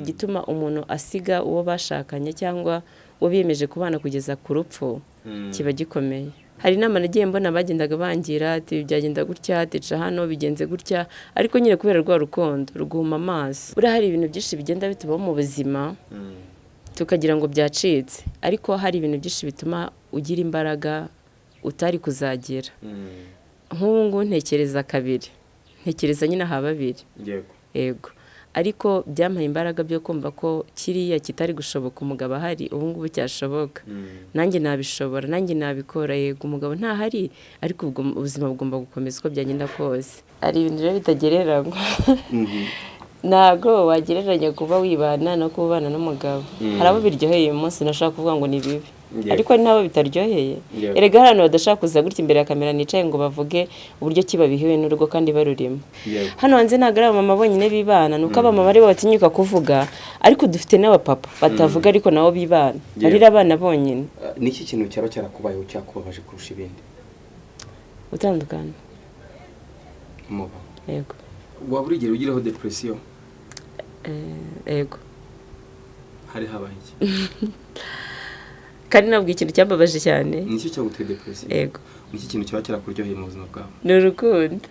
igituma umuntu asiga uwo bashakanye cyangwa uwo biyemeje kubana kugeza ku rupfu kiba gikomeye. Hari inama nagiye mbona bagendaga bangira ati byagenda gutya tica hano bigenze gutya, ariko nyine kubera rwa rukundo ruguhuma amaso. Buriya hari ibintu byinshi bigenda bitubaho mu buzima tukagira ngo byacitse, ariko hari ibintu byinshi bituma ugira imbaraga utari kuzagira. Nk'ubu ngubu ntekereza kabiri, ntekereza nyine aha babiri. Yego, ariko byampaye imbaraga byo kumva ko kiriya kitari gushoboka umugabo ahari ubu ngubu cyashoboka. Nanjye nabishobora, nanjye nabikora. Yego umugabo ntahari, ariko ubuzima bugomba gukomeza uko byagenda kose. Hari ibintu rero bitagereranywa. Ntago wagereranya kuba wibana no kubana n'umugabo. Hari abo biryoheye uyu munsi nashaka kuvuga ngo ni bibi, ariko ari nabo bitaryoheye. Erega hano badashaka kuza gutya imbere ya kamera nicaye ngo bavuge uburyo kibabihiwe n'urugo kandi barurimo. Hano hanze ntago ari abamama bonyine bibana, nuko abamama ari bo batinyuka kuvuga, ariko dufite n'abapapa batavuga ariko nabo bibana barira abana bonyine. Niki kintu cyaba cyarakubayeho cyakubabaje kurusha ibindi? Utandukana. Yego. Waba urigera ugiraho depression? Yego. Hari habaye iki? Kandi nabwo ikintu cyambabaje cyane. Niki cyaguteye depression? Yego. Niki kintu cyaba cyarakuryoheye mu buzima bwawe? Ni urukundo.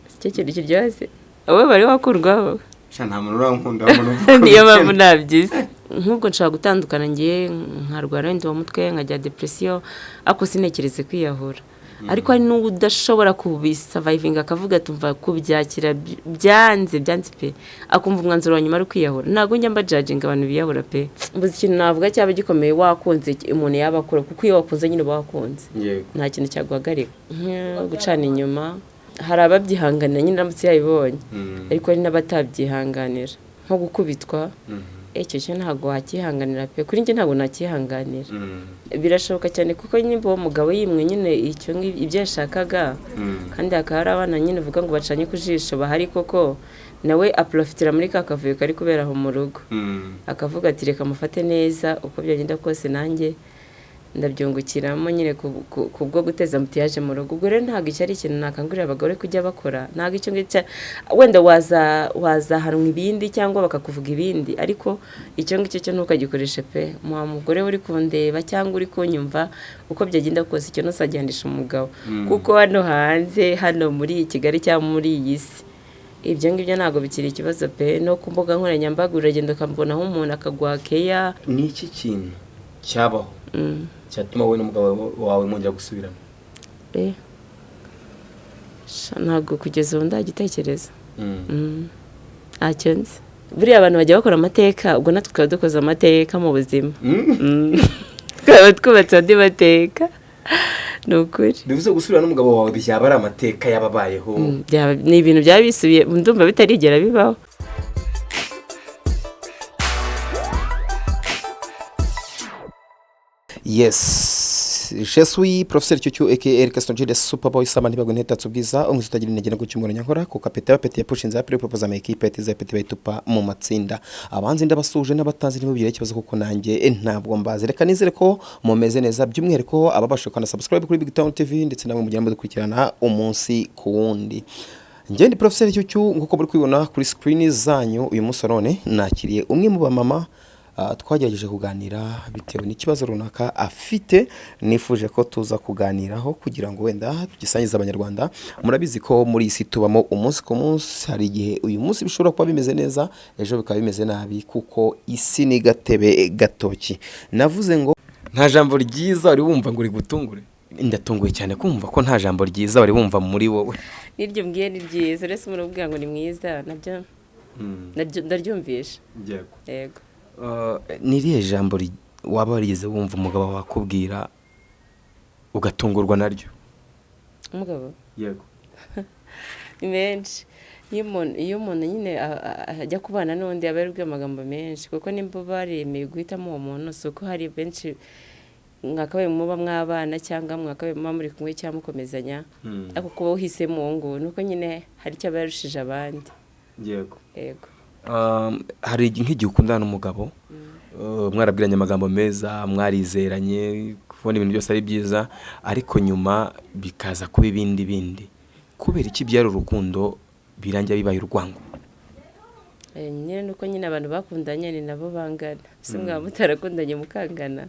Icyo kintu kiryoshye. Wowe bari wakurwaho? Nta muntu urankunda umuntu. Niyo mpamvu nabyize. Nk'ubwo nshaka gutandukana ngiye nkarwara wenda uwo mutwe nkajya depression, ako sinekereze kwiyahura. Ariko hari n'ubu udashobora kubisurviving akavuga tumva kubyakira byanze pe, akumva umwanzuro wa nyuma ari kwiyahura. Ntago njya mba judging abantu biyahura pe. Mbuze ikintu navuga cyaba gikomeye wakunze umuntu yaba akora, kuko iyo wakunze nyine bakunze. Nta kintu cyaguhagarika. Gucana inyuma hari ababyihanganira nyine ndamutse yabibonye, ariko hari n'abatabyihanganira nko gukubitwa. Icyo cyo ntago wakihanganira pe, kuri njye ntago nakihanganira. Birashoboka cyane kuko nyine uwo mugabo yimwe nyine icyo ibyo yashakaga, kandi hakaba hari abana nyine uvuga ngo bacanye ku jisho bahari koko, nawe aprofitira muri ka kavuyo kari kubera aho mu rugo, akavuga ati reka mufate neza uko byagenda kose nanjye ndabyungukiramo nyine kubwo guteza mutiyaje mu rugo. Ubwo rero ntago icyo ari ikintu nakangurira abagore kujya bakora. Ntago icyo ngicyo wenda wazahanwa ibindi cyangwa bakakuvuga ibindi, ariko icyo ngicyo cyo ntukagikoreshe pe. Muha mugore uri kundeba cyangwa uri kunyumva uko byagenda kose, icyo ntusagendisha umugabo, kuko hano hanze hano muri Kigali cyangwa muri iyi si ibyo ngibyo ntago bikiri ikibazo pe. No ku mbuga nkoranyambaga uragenda ukambonaho umuntu akaguha keya. Ni iki kintu cyabaho cyatuma wowe n'umugabo wawe mwongera gusubirana? Ntabwo kugeza ubu ndagitekereza. Ntacyo nzi. Buriya abantu bajya bakora amateka, ubwo natwe tukaba dukoze amateka mu buzima. Tukaba twubatse andi mateka. Ni ukuri. Bivuze gusubirana n'umugabo wawe byaba ari amateka yababayeho? Ni ibintu byaba bisubiye, ndumva bitarigera bibaho. Yes, je suis professeur Cyucyu aka Eric Stonjide Superboy Samani bago ntetatse ubwiza umwe utagira intege no gucyumura nyankora ko kapeta peti yapushinze ya propose ama equipe etiza peti bayitupa mu matsinda. Abanzi ndabasuje n'abatanzi nibo bire kibazo kuko nanjye ntabwo mbaze. Reka nizere ko mumeze neza, by'umwihariko ababashaka na subscribe kuri Big Town TV ndetse namwe mujya mudukurikirana umunsi ku wundi. Njye ndi professeur Cyucyu nguko buri kwibona kuri screen zanyu. Uyu munsi none nakiriye umwe mu bamama twagerageje kuganira bitewe n'ikibazo runaka afite, nifuje ko tuza kuganiraho kugira ngo wenda tugisangize abanyarwanda. Murabizi ko muri isi tubamo umunsi ku munsi, hari igihe uyu munsi bishobora kuba bimeze neza, ejo bikaba bimeze nabi, kuko isi ni gatebe gatoki. Navuze ngo nta jambo ryiza wari wumva ngo rigutungure. Ndatunguye cyane kumva ko nta jambo ryiza wari wumva muri wowe. Niryo mbwiye ni ryiza, rese umuntu ubwira ngo ni mwiza, nabyo ndaryumvisha. Yego. Niriye jambo waba warigeze wumva umugabo wakubwira ugatungurwa naryo? Umugabo? Yego. Ni menshi. Iyo umuntu nyine ajya kubana n'undi aba yarubwiye amagambo menshi, kuko nimba baremeye guhitamo uwo muntu, si uko hari benshi mwakabaye muba mwabana cyangwa mwakabaye muba muri kumwe cyangwa mukomezanya, ariko kuba uhisemo uwo nguwo nuko nyine hari icyo aba yarushije abandi. Yego. Yego. Hari nk'igihe ukundana n'umugabo, mwarabwiranye amagambo meza, mwarizeranye, kubona ibintu byose ari byiza, ariko nyuma bikaza kuba ibindi. Kubera iki byari urukundo birangira bibaye urwango? nyine nuko nyine abantu bakundanye ni nabo bangana si mwaba mutarakundanye mukangana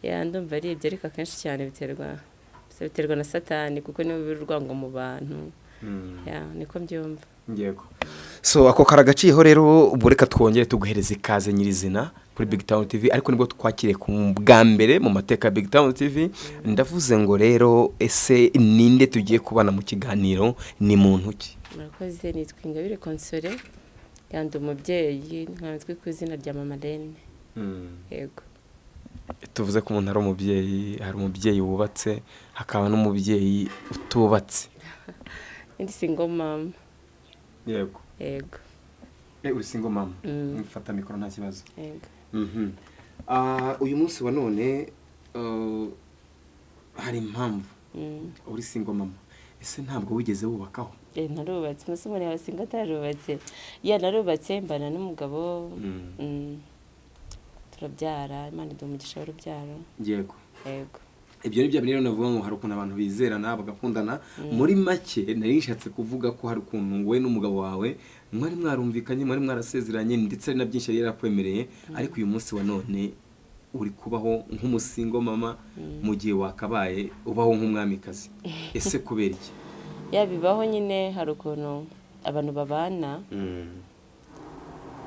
ndumva ari ibyo ariko akenshi cyane biterwa na satani kuko niwe ubira urwango mu bantu niko mbyumva. Yego. So ako karagaciyeho rero ubu reka twongere tuguhereze ikaze nyirizina kuri Big Town TV ariko nibwo twakiriye ku bwa mbere mu mateka ya Big Town TV. Ndavuze ngo rero ese ninde tugiye kubana mu kiganiro ni muntu ki? Murakoze, nitwa Ingabire Console yandi umubyeyi nkazwi ku izina rya Mama Lene. Yego. Tuvuze ko umuntu ari umubyeyi, hari umubyeyi wubatse hakaba n'umubyeyi utubatse. Ndi single mom. Yego. Yego. Uri single mom. Mfata mikoro nta kibazo. Yego. Uyu munsi wa none hari impamvu uri single mom. Ese ntabwo wigeze wubakaho? Narubatse, musi umuntu yabasinga atarubatse. Narubatse mbana n'umugabo. Turabyara, Imana iduha umugisha w'urubyaro. Yego. Yego. Ibyo ni bya bintu navuga ngo hari ukuntu abantu bizerana bagakundana. Muri make nari nshatse kuvuga ko hari ukuntu wowe n'umugabo wawe mwari mwarumvikanye, mwari mwarasezeranye ndetse ari na byinshi yari yarakwemereye, ariko uyu munsi wa none uri kubaho nk'umusingo mama mu gihe wakabaye ubaho nk'umwamikazi. Ese kubera iki? Bibaho nyine, hari ukuntu abantu babana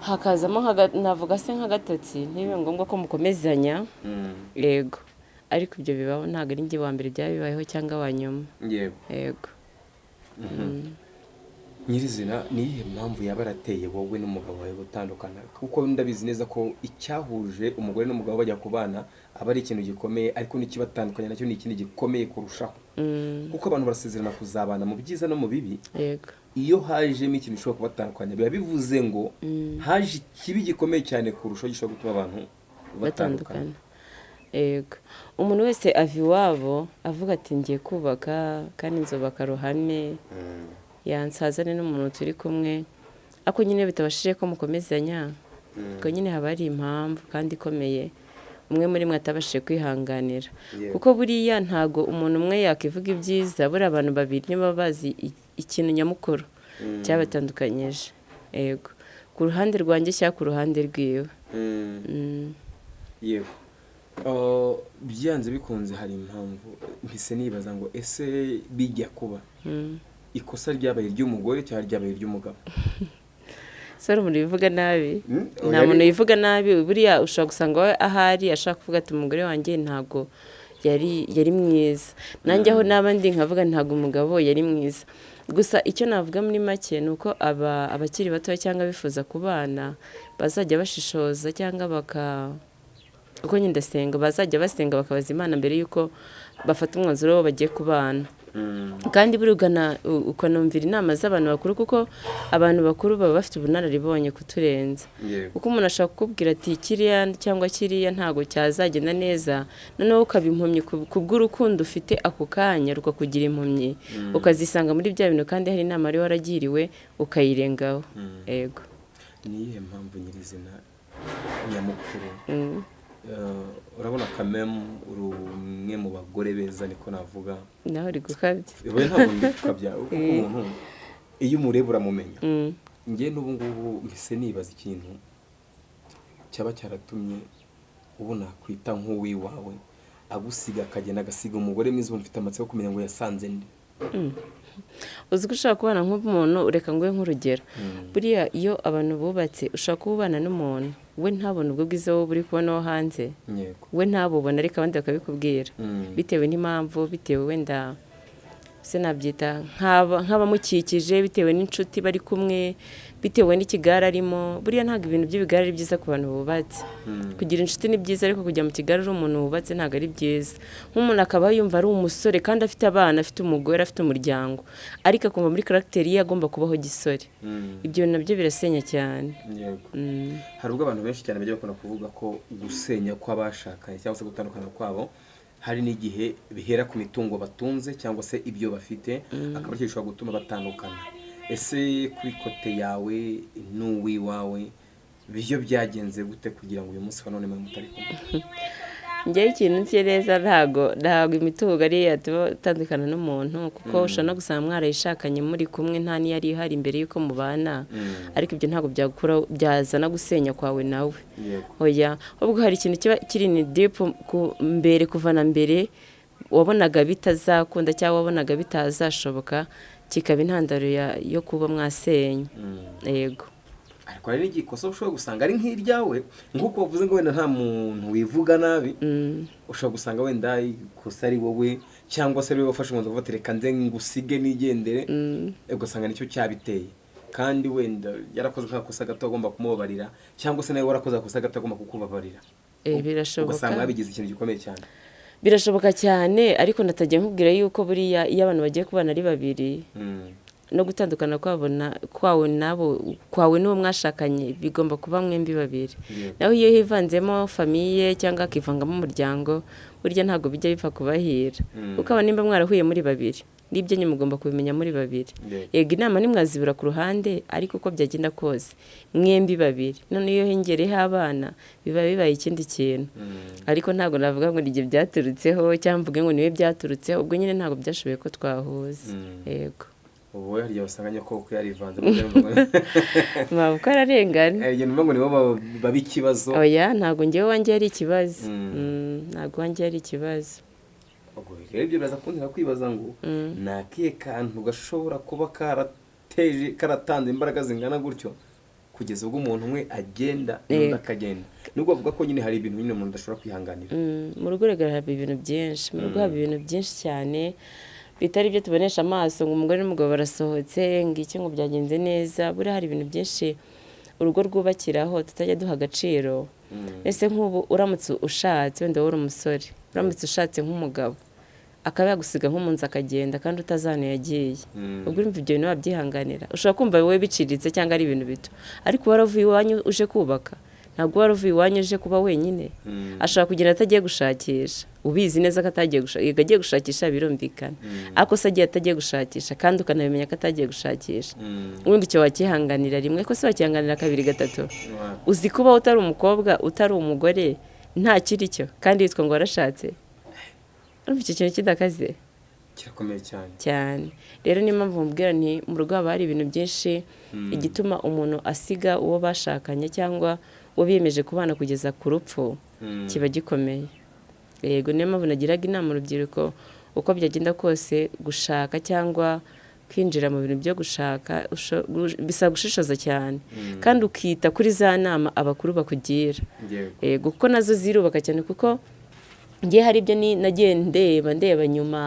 hakazamo navuga se nk'agatotsi ntibibe ngombwa ko mukomezanya. Yego. Ariko ibyo bibaho ntabwo ari njye wa mbere byabibayeho cyangwa wa nyuma. Yego. Nyirizina ni iyihe mpamvu yaba yarateye wowe n'umugabo wawe gutandukana? Kuko ndabizi neza ko icyahuje umugore n'umugabo bajya kubana aba ari ikintu gikomeye, ariko n'ikibatandukanya nacyo ni ikindi gikomeye kurushaho. Kuko abantu barasezerana kuzabana mu byiza no mu bibi. Yego. Iyo hajemo ikintu gishobora kubatandukanya biba bivuze ngo haje ikibi gikomeye cyane kurushaho gishobora gutuma abantu batandukana. Yego. Umuntu wese ava iwabo avuga ati ngiye kubaka kandi nzubaka ruhame, yansazane n'umuntu turi kumwe, ako nyine bitabashije ko mukomezanya, ubwo nyine haba hari impamvu kandi ikomeye umwe muri mwe atabashije kwihanganira. Kuko buriya ntago umuntu umwe yakivuga ibyiza, buriya abantu babiri niba bazi ikintu nyamukuru cyabatandukanyije. Yego. Ku ruhande rwanjye cyangwa ku ruhande rwiwe. Yego. Byanze bikunze hari impamvu mpise nibaza ngo ese bijya kuba ikosa ryabaye ry'umugore cyangwa ryabaye ry'umugabo? Sore umuntu bivuga nabi, nta muntu yivuga nabi. Buriya ushobora gusanga we ahari ashaka kuvuga ati umugore wanjye ntago yari mwiza, nanjye aho n'abandi nkavuga ntago umugabo yari mwiza. Gusa icyo navuga muri make ni uko abakiri bato cyangwa bifuza kubana bazajya bashishoza cyangwa uko nyine ndasenga bazajya basenga bakabaza Imana mbere yuko bafata umwanzuro wo bagiye kubana. Kandi burugana ukanumvira inama z'abantu bakuru, kuko abantu bakuru baba bafite ubunararibonye kuturenza. Kuko umuntu ashaka kukubwira ati kiriya cyangwa kiriya ntago cyazagenda neza, noneho ukaba impumyi kubw'urukundo ufite ako kanya rukakugira impumyi, ukazisanga muri bya bintu kandi hari inama wari waragiriwe ukayirengaho. Yego. Ni iyihe mpamvu nyirizina nyamukuru? Urabona kamemu rumwe mu bagore beza niko navuga. Naho uri gukabya. Wowe ntabwo ndi gukabya kuko umuntu iyo umureba uramumenya. Ngiye n'ubu ngubu mpise nibaza ikintu cyaba cyaratumye ubona kwita nk'uwiwawe agusiga akagenda agasiga umugore mwiza mfite amatsiko kumenya ngo yasanze ndi. Uzi ko ushaka kubana nk'umuntu, ureka nguhe nk'urugero. Buriya iyo abantu bubatse ushaka kubana n'umuntu we ntabona ubwo bwiza wowe uri kubona hanze. We ntabubona ariko abandi bakabikubwira bitewe n'impamvu, bitewe wenda se nabyita nk'abamukikije, bitewe n'inshuti bari kumwe, bitewe n'ikigare arimo. Buriya ntabwo ibintu by'ibigare ari byiza ku bantu bubatse. Kugira inshuti ni byiza, ariko kujya mu kigare uri umuntu wubatse ntabwo ari byiza. Nk'umuntu akaba yumva ari umusore kandi afite abana, afite umugore, afite umuryango, ariko akumva muri karagiteri ye agomba kubaho gisore. Ibyo nabyo birasenya cyane. Hari ubwo abantu benshi cyane bajya bakunda kuvuga ko gusenya kw'abashakanye cyangwa se gutandukana kwabo hari n'igihe bihera ku mitungo batunze cyangwa se ibyo bafite, akaba gishobora gutuma batandukana. Ese kuri kote yawe n'uwiwawe byo byagenze gute kugira ngo uyu munsi wa none mutari kumwe? njyewe ikintu nzi neza ntago imitungo ari yatandukana n'umuntu kuko ushobora no gusanga mwarayishakanye muri kumwe nta niyari ihari imbere y'uko mubana ariko ibyo ntabwo byazana gusenya kwawe nawe oya ahubwo hari ikintu kiba kiri ni deep mbere kuva na mbere wabonaga bitazakunda cyangwa wabonaga bitazashoboka kikaba intandaro yo kuba mwasenya yego ariko hari n'igikosa ushobora gusanga ari nk'iryawe nk'uko wavuze ngo wenda nta muntu wivuga nabi ushobora gusanga wenda ikosa ari wowe cyangwa se ari wowe wafashe umwanzuro uvuga reka nze ngusige nigendere ugasanga nicyo cyabiteye kandi wenda yarakoze akakosa gato agomba kumubabarira cyangwa se nawe warakoze akakosa gato agomba kukubabarira birashoboka ugasanga babigize ikintu gikomeye cyane birashoboka cyane ariko natajya nkubwira yuko buriya iyo abantu bagiye kubana ari babiri no gutandukana kwawe n'uwo mwashakanye bigomba kuba mwembi babiri naho iyo hivanzemo famiye cyangwa akivangamo umuryango burya ntabwo bijya bipfa kubahira kuko aba nimba mwarahuye muri babiri n'ibyo nyine mugomba kubimenya muri babiri yego inama ntimwazibura ku ruhande ariko uko byagenda kose mwembi babiri none iyo hengereho abana biba bibaye ikindi kintu ariko ntabwo navuga ngo n'igihe byaturutseho cyangwa mvuge ngo niwe byaturutseho ubwo nyine ntabwo byashoboye ko twahuza yego ubu harya wasanganye ko yarivanze mabukwe ararengana ngo nibo baba ikibazo oya ntabwo ngewe wanjye ari ikibazo ntabwo wanjye ari ikibazo rero ibyo biraza kuntera kwibaza ngo ni akihe kantu gashobora kuba karatanze imbaraga zingana gutyo kugeza ubwo umuntu umwe agenda n'undi akagenda nubwo bavuga ko nyine hari ibintu nyine umuntu adashobora kwihanganira mu rugo haba ibintu byinshi mu rugo haba ibintu byinshi cyane bitari ibyo tubonesha amaso ngo umugore n'umugabo barasohotse ngo iki ngo byagenze neza buriya hari ibintu byinshi urugo rwubakiraho tutajya duha agaciro ese nk'ubu uramutse ushatse wenda wowe uri umusore uramutse ushatse nk'umugabo akaba yagusiga nk'umunsi akagenda kandi utazana yagiye ubwo urumva ibyo bintu wabyihanganira ushobora kumva wowe biciriritse cyangwa ari ibintu bito ariko waravuye iwanyu uje kubaka ntabwo waravuye iwanyu uje kuba wenyine ashobora kugenda atagiye gushakisha ubizi neza ko atagiye gushakisha agiye gushakisha birumvikana ariko se agiye atagiye gushakisha kandi ukanabimenya ko atagiye gushakisha ubundi icyo wakihanganira rimwe ko se wakihanganira kabiri gatatu uzi kuba utari umukobwa utari umugore nta kiri cyo kandi witwa ngo warashatse urumva icyo kintu kidakaze kirakomeye cyane rero niyo mpamvu mubwira nti mu rugo haba hari ibintu byinshi igituma umuntu asiga uwo bashakanye cyangwa uwo biyemeje kubana kugeza ku rupfu kiba gikomeye yego niyo mpamvu nagiraga inama urubyiruko uko byagenda kose gushaka cyangwa kwinjira mu bintu byo gushaka bisaba gushishoza cyane kandi ukita kuri za nama abakuru bakugira yego kuko nazo zirubaka cyane kuko ngiye hari ibyo nagiye ndeba nyuma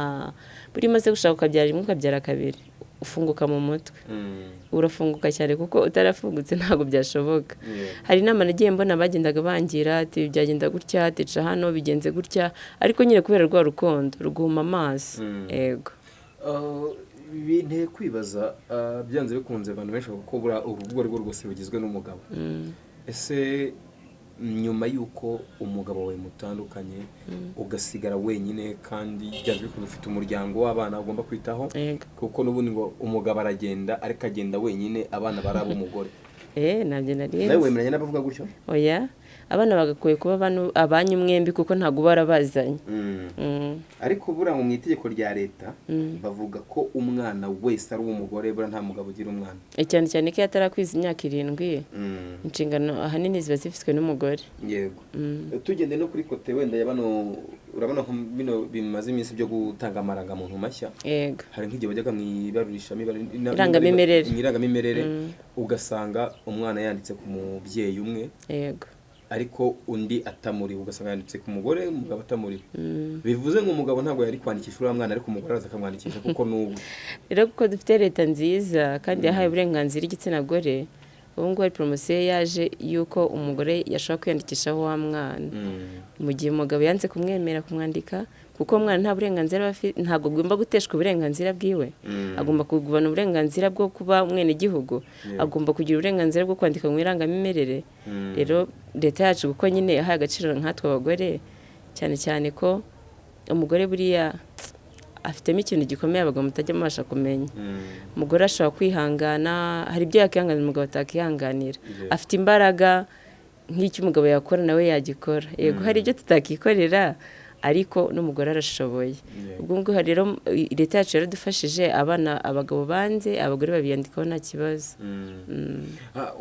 buri maze gushaka ukabyara rimwe ukabyara kabiri ufunguka mu mutwe urafunguka cyane kuko utarafungutse ntabwo byashoboka hari inama nagiye mbona bagendaga bangira ati byagenda gutya tica hano bigenze gutya ariko nyine kubera rwa rukundo ruguhuma amaso yego binteye kwibaza byanze bikunze abantu benshi ko bura urugo rwo rwose rugizwe n'umugabo ese nyuma y'uko umugabo wawe mutandukanye ugasigara wenyine kandi byanze bikunze ufite umuryango w'abana ugomba kwitaho kuko n'ubundi ngo umugabo aragenda ariko agenda wenyine abana bari ab'umugore nabyo narinzi nawe wemeranya n'abavuga gutyo oya abana bagakoye kuba abanyu mwembi kuko ntabwo barabazanye ariko buriya mu itegeko rya leta bavuga ko umwana wese ari uw'umugore buriya nta mugabo ugira umwana cyane cyane ko iyo atarakwiza imyaka 7 inshingano ahanini ziba zifitwe n'umugore yego tugende no kuri kote wenda ya bano urabona ko bino bimaze iminsi byo gutanga amarangamuntu mashya yego hari nk'igihe bajyaga mu irangamimerere ugasanga umwana yanditse ku mubyeyi umwe yego ariko undi atamuri ugasanga yanditse ku mugore umugabo atamuri bivuze ngo umugabo ntabwo yari kwandikisha uriya mwana ariko umugore araza akamwandikisha kuko n'ubu rero kuko dufite leta nziza kandi yahaye uburenganzira igitsina gore ubu ngubu hari poromosiyo yaje y'uko umugore yashobora kwiyandikishaho wa mwana mu gihe umugabo yanze kumwemera kumwandika kuko umwana nta burenganzira ntabwo agomba guteshwa uburenganzira bwiwe agomba kugubana uburenganzira bwo kuba umwenegihugu agomba kugira uburenganzira bwo kwandika mu irangamimerere rero leta yacu kuko nyine yahaye agaciro nkatwe abagore cyane cyane ko umugore buriya afitemo ikintu gikomeye abagabo mutajya mubasha kumenya umugore ashobora kwihangana hari ibyo yakwihanganira umugabo atakihanganira afite imbaraga nk'icyo umugabo yakora nawe yagikora yego hari ibyo tutakikorera ariko n'umugore arashoboye ubwo ngubwo rero leta yacu yaradufashije abana abagabo banze abagore babiyandikaho nta kibazo.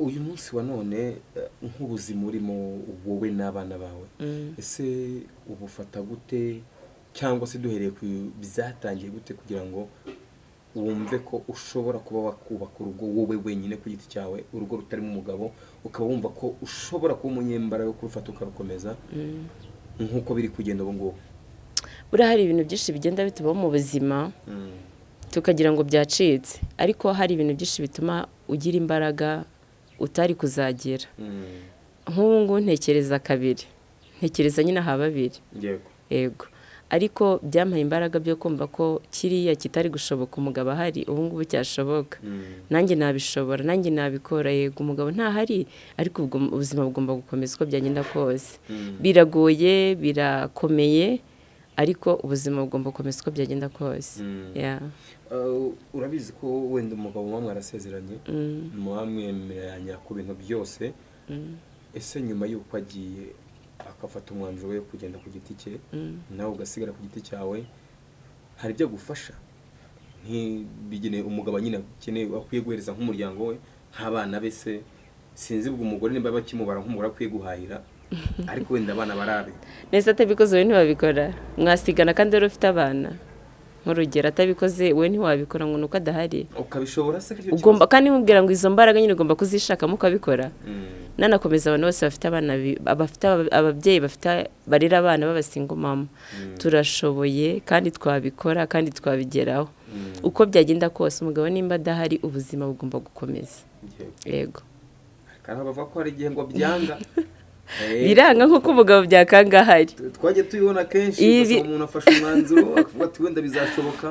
Uyu munsi wa none nk'ubuzima urimo wowe n'abana bawe ese ubufata gute cyangwa se duhereye ku byatangiye gute kugira ngo wumve ko ushobora kuba wakubaka urugo wowe wenyine ku giti cyawe urugo rutarimo umugabo ukaba wumva ko ushobora kuba umunyembaraga yo kurufata ukarukomeza nk'uko biri kugenda ubu ngubu? Buriya hari ibintu byinshi bigenda bitubaho mu buzima tukagira ngo byacitse ariko hari ibintu byinshi bituma ugira imbaraga utari kuzagira. Nk'ubu ngubu ntekereza kabiri ntekereza nyine aha babiri yego ariko byampaye imbaraga byo kumva ko kiriya kitari gushoboka umugabo ahari ubu ngubu cyashoboka nanjye nabishobora nanjye nabikora yego umugabo ntahari ariko ubuzima bugomba gukomeza uko byagenda kose biragoye birakomeye ariko ubuzima bugomba gukomeza uko byagenda kose. urabizi ko wenda umugabo muba mwarasezeranye muba mwemeranya ku bintu byose ese nyuma y'uko agiye akafata umwanzuro wo kugenda ku giti cye nawe ugasigara ku giti cyawe hari ibyo gufasha ntibigene umugabo nyine akeneye akwiye guhereza nk'umuryango we nk'abana be se sinzi ubwo umugore nimba bakimubara nk'umugore akwiye guhahira ariko wenda abana barabe nese atabikoze we ntibabikora mwasigana kandi rero ufite abana nk'urugero atabikoze we ntiwabikora ngo nuko adahari ukabishobora se ugomba kandi mubwira ngo izo mbaraga nyine ugomba kuzishakamo ukabikora nanakomeza abantu bose bafite abana bafite ababyeyi bafite barera abana b'abasingo mama turashoboye kandi twabikora kandi twabigeraho uko byagenda kose umugabo nimba adahari ubuzima bugomba gukomeza yego kandi bavuga ko hari igihe ngo byanga biranga nk'uko umugabo byakanga ahari twajya tubibona kenshi gusa umuntu afashe umwanzuro akavuga ati wenda bizashoboka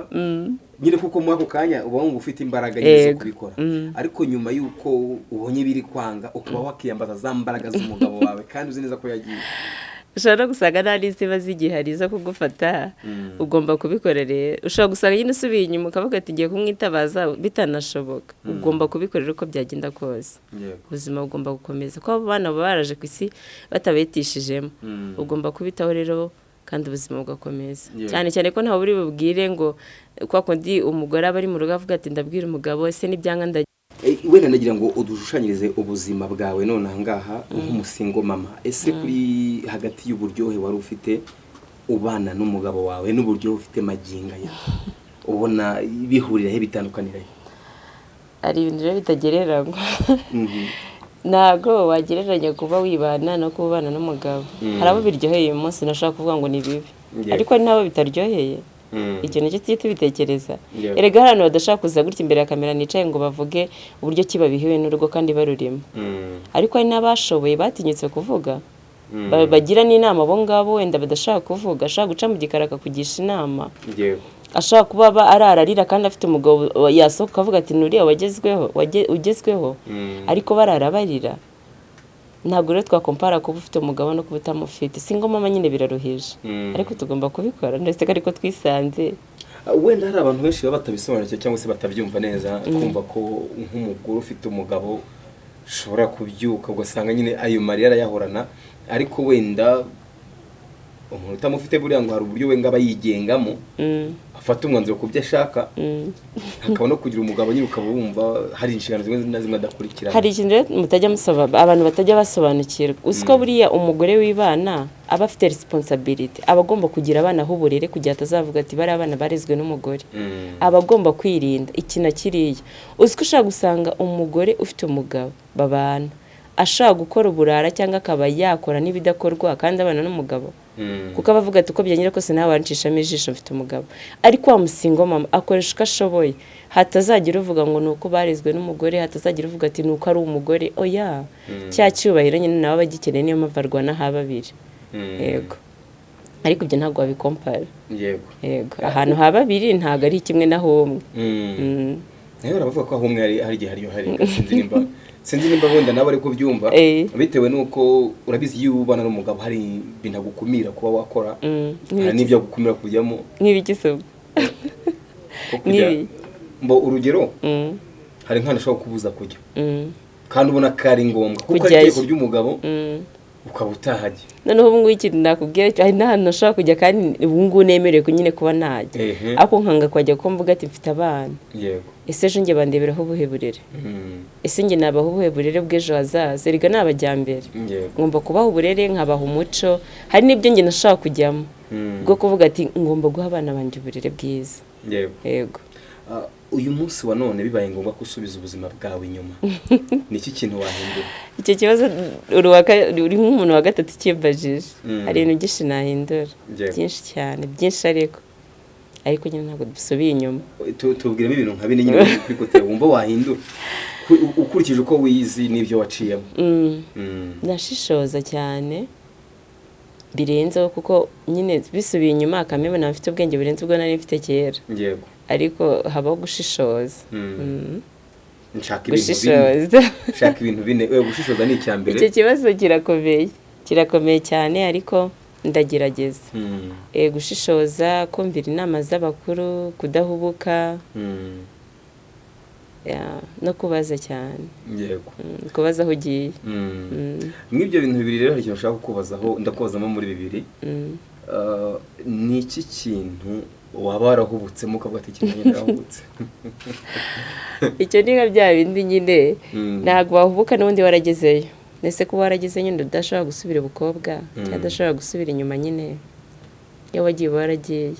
nyine kuko muri ako kanya uba wumva ufite imbaraga nyinshi zo kubikora ariko nyuma y'uko ubonye biri kwanga ukaba wakiyambaza za mbaraga z'umugabo wawe kandi uzi neza ko yagiye ushobora gusanga nta n'iziba zigihari zo kugufata ugomba kubikora rero ushobora gusanga nyine usubiye inyuma ukavuga ati ngiye kumwitabaza bitanashoboka ugomba kubikorera uko byagenda kose ubuzima bugomba gukomeza ko abana baba baraje ku isi batabetishijemo ugomba kubitaho rero kandi ubuzima bugakomeza cyane cyane ko ntawe uri bubwire ngo kwa kundi umugore aba ari mu rugo avuga ati ndabwira umugabo ese n'ibyanga wenda nagira ngo udushushanyirize ubuzima bwawe none ahangaha nk'umusingo mama ese kuri hagati y'uburyohe wari ufite ubana n'umugabo wawe n'uburyohe ufite maginga ya ubona bihurira he bitandukanira he? ari ibintu rero bitagereranywa ntago wagereranya kuba wibana no kubana n'umugabo hari abo biryoheye uyu munsi nashaka kuvuga ngo ni bibi ariko hari n'abo bitaryoheye icyo nicyo tujye tubitekereza erega hari abantu badashaka kuza gutya imbere ya kamera nicaye ngo bavuge uburyo ki babihiwe n'urugo kandi barurimo ariko hari n'abashoboye batinyutse kuvuga bagira n'inama abo ngabo wenda badashaka kuvuga ashaka guca mu gikari akakugisha inama ashaka kuba arararira kandi afite umugabo yasohoka avuga ati nuriya ugezweho ariko barara barira ntabwo rero twakompara kuba ufite umugabo no kuba utamufite singo mama nyine biraruhije ariko tugomba kubikora ndetse ariko twisanze wenda hari abantu benshi baba batabisobanukiwe cyangwa se batabyumva neza kumva ko nk'umugore ufite umugabo ushobora kubyuka ugasanga nyine ayo marira arayahorana ariko wenda umuntu utamufite buriya ngo hari uburyo we ngaba yigengamo afata umwanzuro ku byo ashaka hakaba no kugira umugabo nyine ukaba wumva hari inshingano zimwe na zimwe adakurikirana. Hari ikintu rero mutajya musaba abantu batajya basobanukirwa usiko buriya umugore w'ibana aba afite responsibility aba agomba kugira abana h'uburere kugira atazavuga ati bari abana barezwe n'umugore aba agomba kwirinda iki na kiriya usiko ushaka gusanga umugore ufite umugabo babana ashaka gukora uburara cyangwa akaba yakora n'ibidakorwa kandi abana n'umugabo kuko abavuga ati uko byanyira kose nawe wancishamo ijisho mfite umugabo ariko wa musingo mama akoresha uko ashoboye hatazagira uvuga ngo ni uko barezwe n'umugore hatazagira uvuga ati ni uko ari umugore oya cya cyubahiro nyine nawe abagikeneye niyo mpamvu arwana ha babiri yego ariko ibyo ntabwo wabikompara yego ahantu ha babiri ntabwo ari kimwe naho umwe nayo baravuga ko aho umwe hari igihe hariyo hari sinzi nimba wenda nawe ariko byumva bitewe nuko urabizi iyo ubana n'umugabo hari ibintu gukumira kuba wakora hari n'ibyo gukumira kujyamo nk'ibigiso mbo urugero hari nkana ashobora kubuza kujya kandi ubona ko ari ngombwa kuko ari Kujyayo. itegeko ry'umugabo ukaba utahajya. noneho ubu ngubu ikintu nakubwira hari n'ahantu nashobora kujya kandi ubu ngubu nemerewe nyine kuba najya ariko nkanga kwajya kuko mvuga ati mfite abana yego ese ejo njye bandeberaho ubuhe burere ese njye nabaha ubuhe burere bw'ejo hazaza erega ni abajyambere yego ngomba kubaha uburere nkabaha umuco hari n'ibyo njye nashaka kujyamo bwo kuvuga ati ngomba guha abana banjye uburere bwiza yego yego uyu munsi wa none bibaye ngombwa ko usubiza ubuzima bwawe inyuma ni iki kintu wahindura? icyo kibazo uri nk'umuntu wa gatatu ukibajije hari ibintu byinshi nahindura byinshi cyane byinshi ariko nyine ntabwo dusubiye inyuma. Tubwiremo ibintu nka bine nyine kuri kote wumva wahindura ukurikije uko wizi n'ibyo waciyemo. Nashishoza cyane birenzeho kuko nyine bisubiye inyuma akamenya nawe mfite ubwenge burenze ubwo nari mfite kera. Yego. Ariko habaho gushishoza. Nshaka ibintu bine. Gushishoza ni icyambere. Icyo kibazo kirakomeye cyane ariko ndagerageza. Gushishoza, kumvira inama z'abakuru, kudahubuka. No kubaza cyane. Yego. Kubaza aho ugiye. Mw'ibyo bintu bibiri rero hari ikintu ushaka kubazaho ndakubazamo muri bibiri. Ni iki kintu waba warahubutsemo ukavuga ati ikintu nyine narahubutse? Icyo ni nka bya bindi nyine ntabwo wahubuka n'ubundi waragezeyo. Nese kuba warageze nyine udashobora gusubira ubukobwa cyangwa udashobora gusubira inyuma nyine iyo wagiye waragiye.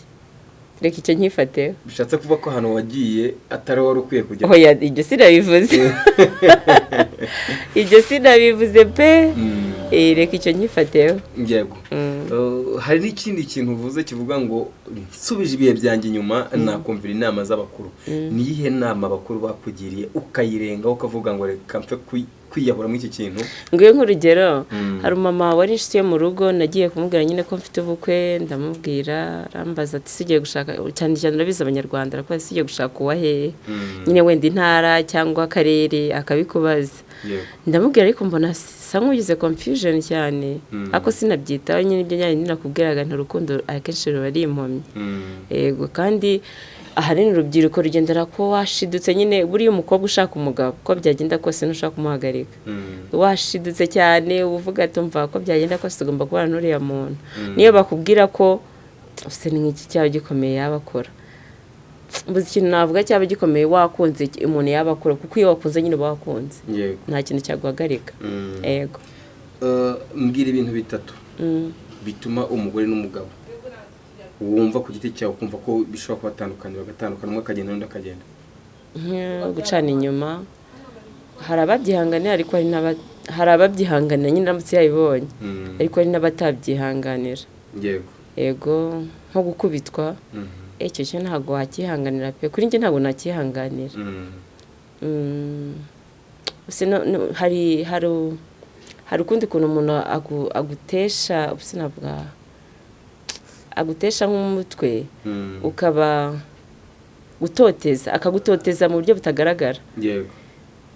Reka icyo nkifate. Bishatse kuvuga ko hano wagiye atari wari ukwiye kujya. Oya, ibyo sinabivuze. Ibyo sinabivuze pe. Reka icyo nkifateho. Yego. Hari n'ikindi kintu uvuze kivuga ngo nsubije ibihe byanjye inyuma nakumvira inama z'abakuru. Ni iyihe nama abakuru bakugiriye ukayirenga ukavuga ngo reka mfe kwiyahura muri iki kintu? Nguye nk'urugero hari umama wari inshuti yo mu rugo nagiye kumubwira nyine ko mfite ubukwe ndamubwira arambaza ati sigiye gushaka cyane urabizi abanyarwanda arakubaza sigiye gushaka uwahe nyine wenda intara cyangwa akarere akabikubaza. Ndamubwira ariko mbona sa nk'ugize confusion cyane ako sinabyitaho nyine ibyo nyine nakubwiraga nta rukundo akenshi ruba ari impomyi. Yego kandi ahanini urubyiruko rugendera ko washidutse nyine buriya umukobwa ushaka umugabo ko byagenda kose ntushaka kumuhagarika. Washidutse cyane uvuga ati umva ko byagenda kose ugomba kubana n'uriya muntu. Niyo bakubwira ko use ni nk'iki cyaba gikomeye yabakora. Mbuze ikintu navuga cyaba gikomeye wakunze umuntu yabakora kuko iyo wakunze nyine wakunze. Nta kintu cyaguhagarika. Yego. Mbwira ibintu bitatu bituma umugore n'umugabo wumva ku giti cyawe kumva ko bishobora kubatandukana bagatandukana umwe akagenda n'undi akagenda. Gucana inyuma hari ababyihanganira ariko hari ababyihanganira nyine ndamutse yabibonye ariko hari n'abatabyihanganira. Yego. Yego nko gukubitwa icyo cyo ntabwo wakihanganira pe kuri njye ntabwo nakihanganira. Hari ukundi kuntu umuntu agutesha navuga agutesha nk'umutwe ukaba gutoteza akagutoteza mu buryo butagaragara. Yego.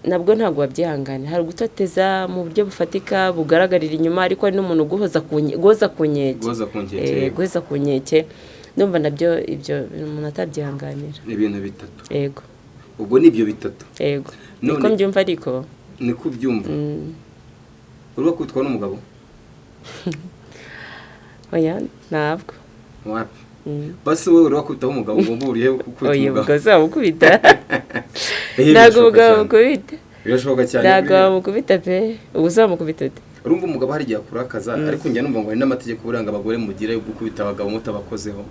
Nabwo ntabwo wabyihanganira. Hari gutoteza mu buryo bufatika bugaragarira inyuma ariko hari n'umuntu guhoza ku nkeke. Ndumva nabyo ibyo umuntu atabyihanganira. Ibintu bitatu. Yego. Ubwo nibyo bitatu. Yego. Niko mbyumva ariko. Niko ubyumva. Urwa kwitwa n'umugabo? Oya, ntabwo. Wapi? Basi wowe urwa kwitaho umugabo ugomba urihe kwitwa umugabo? Oya, ubwo zamukubita. Ntabwo umugabo mukubita. Birashoboka cyane. Ntabwo mukubita pe. Ubu zamukubita ute? Urumva umugabo hari igihe akurakaza ariko njya numva ngo hari n'amategeko buranga abagore mugira yo gukubita abagabo mutabakozeho.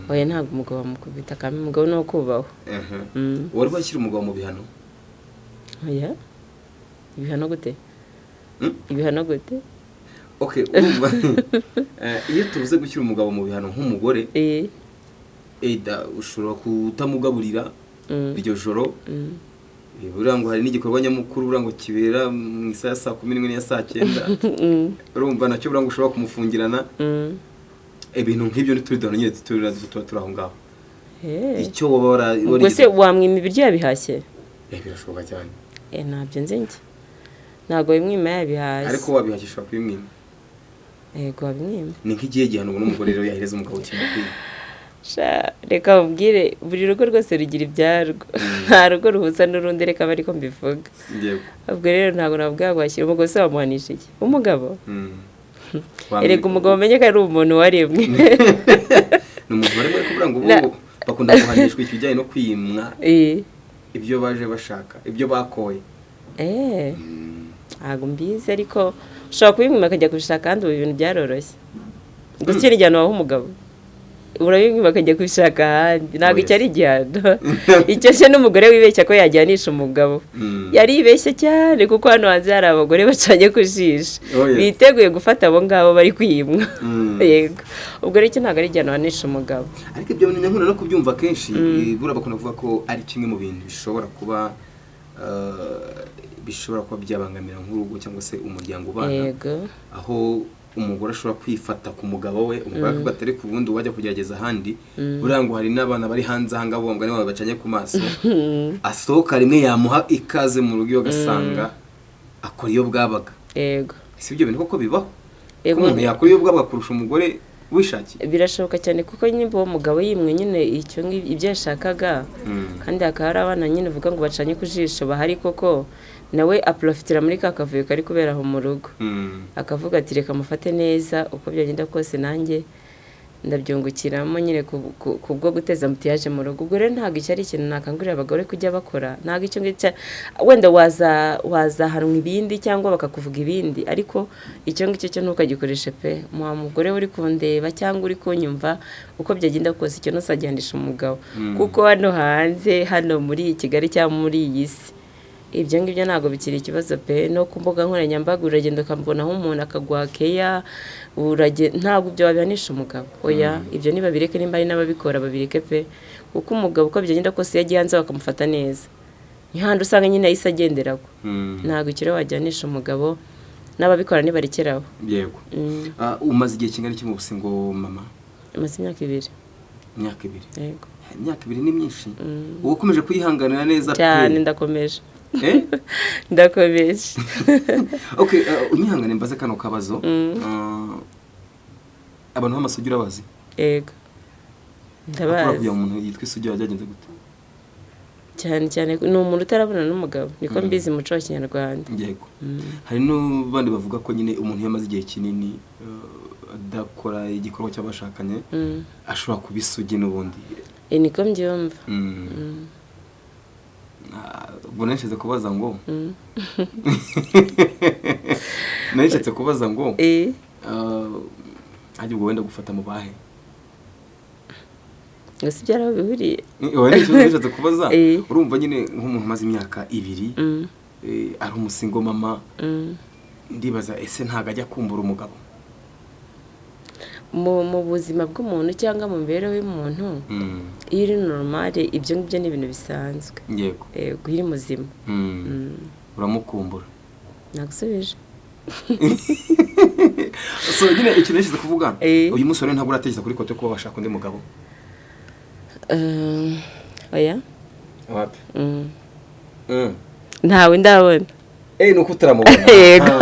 Oya, ntabwo umugabo mukubita kandi umugabo no kubaho. Wari washyira umugabo mu bihano? Oya. Ibihano gute? Ibihano gute? Okay, urumva iyo tuvuze gushyira umugabo mu bihano nk'umugore ushobora kutamugaburira iryo joro. Burango hari n'igikorwa nyamukuru burango kibera mu isaha ya 11 n'iya 9. Urumva nacyo burango ushobora kumufungirana. Ibintu nk'ibyo ntituridana nyine tuba turaho ngaho. Icyo waba ubwo se wamwima ibiryo yabihashye? Birashoboka cyane. Ntabyo nzi njye. Ntabwo bimwima yabihashye. Ariko wabihashishwa kwimwima. Yego wabimwima. Ni nk'igihe gihano n'umugore rero yahereza umugabo kimukwiye. reka mubwire buri rugo rwose rugira ibyarwo nta rugo ruhuza n'urundi reka aba ariko mbivuga ubwo rero ntabwo navuga ngo washyira umugabo se wamuhanisha iki umugabo erega umugabo umenye ko ari umuntu waremwe ni umuntu waremwe ariko kugira ngo ubu bakunda guhanishwa ikijyanye no kwimwa ibyo baje bashaka ibyo bakoye ntabwo mbizi ariko ushobora kubimwima akajya kubishaka kandi ubu ibintu byaroroshye gusa ni igihano waha umugabo urabimwima akajya kubishaka ahandi ntabwo icyo ari igihano icyo cye n'umugore wibeshya ko yajyanisha umugabo yaribeshye cyane kuko hano hanze hari abagore bacanye ku jisho biteguye gufata abo ngabo bari kwimwa yego ubwo rero icyo ntabwo ari igihano wanisha umugabo ariko ibyo bintu nkunda no kubyumva kenshi buriya bakunda kuvuga ko ari kimwe mu bintu bishobora kuba byabangamira nk'urugo cyangwa se umuryango ubana aho umugore ashobora kwifata ku mugabo we umugore akavuga atari ku bundi wajya kugerageza ahandi buriya ngo hari n'abana bari hanze aha ngaha bumva nibo bacanye ku maso asohoka rimwe yamuha ikaze mu rugo ugasanga akora iyo bwabaga si ibyo bintu koko bibaho ko umuntu yakora iyo bwabaga kurusha umugore wishakiye birashoboka cyane kuko nyine uwo mugabo yimwe nyine ibyo yashakaga kandi hakaba hari abana nyine uvuga ngo bacanye ku jisho bahari koko nawe aprofitira muri ka kavuyo kari kubera aho mu rugo akavuga ati reka mufate neza uko byagenda kose nanjye ndabyungukiramo nyine kubwo guteza mutiyaje mu rugo ubwo rero ntabwo icyo ari ikintu nakangurira abagore kujya bakora ntabwo icyo ngicyo wenda wazahanwa ibindi cyangwa bakakuvuga ibindi ariko icyo ngicyo cyo ntukagikoreshe pe muha mugore uri kundeba cyangwa uri kunyumva uko byagenda kose icyo ntusajyanisha umugabo kuko hano hanze hano muri Kigali cyangwa muri iyi si ibyo ngibyo ntabwo bikiri ikibazo pe no ku mbuga nkoranyambaga uragenda ukamubonaho umuntu akaguha keya ntabwo ibyo wabihanisha umugabo oya ibyo ntibabireke nimba ari n'ababikora babireke pe kuko umugabo uko byagenda kose iyo agiye hanze bakamufata neza ntihandi usanga nyine yahise agenderaho ntabwo ikiro wajyanisha umugabo n'ababikora ntibarekeraho yego umaze igihe kingana iki mu busingo mama umaze imyaka 2 yego imyaka 2 ni myinshi ubu ukomeje kuyihanganira neza pe cyane ndakomeje ndakomeje okay unyihangane mbaze kano kabazo abantu b'amasugi urabazi yego ndabazi kugira umuntu yitwa isugi yagenze gute cyane ni umuntu utarabona n'umugabo niko mbizi muco wa Kinyarwanda yego hari n'abandi bavuga ko nyine umuntu yamaze igihe kinini adakora igikorwa cy'abashakanye ashobora kubisugi n'ubundi niko mbyumva bunashyize kubaza ngo nashyize kubaza ngo hajya ubwo wenda gufata mu bahe gusa byaraho bihuriye wowe n'icyo nashyize kubaza urumva nyine nk'umuntu umaze imyaka 2 ari umusingo mama ndibaza ese ntago ajya kumbura umugabo mu buzima bw'umuntu cyangwa mu mibereho y'umuntu iyo uri normale ibyo ngibyo ni ibintu bisanzwe yego uri muzima uramukumbura nagusubije so nyine ikintu nashyize kuvuga uyu musore ntabwo uratekereza kuri kote kuba bashaka undi mugabo oya wapi ntawe ndabona nuko utaramubona yego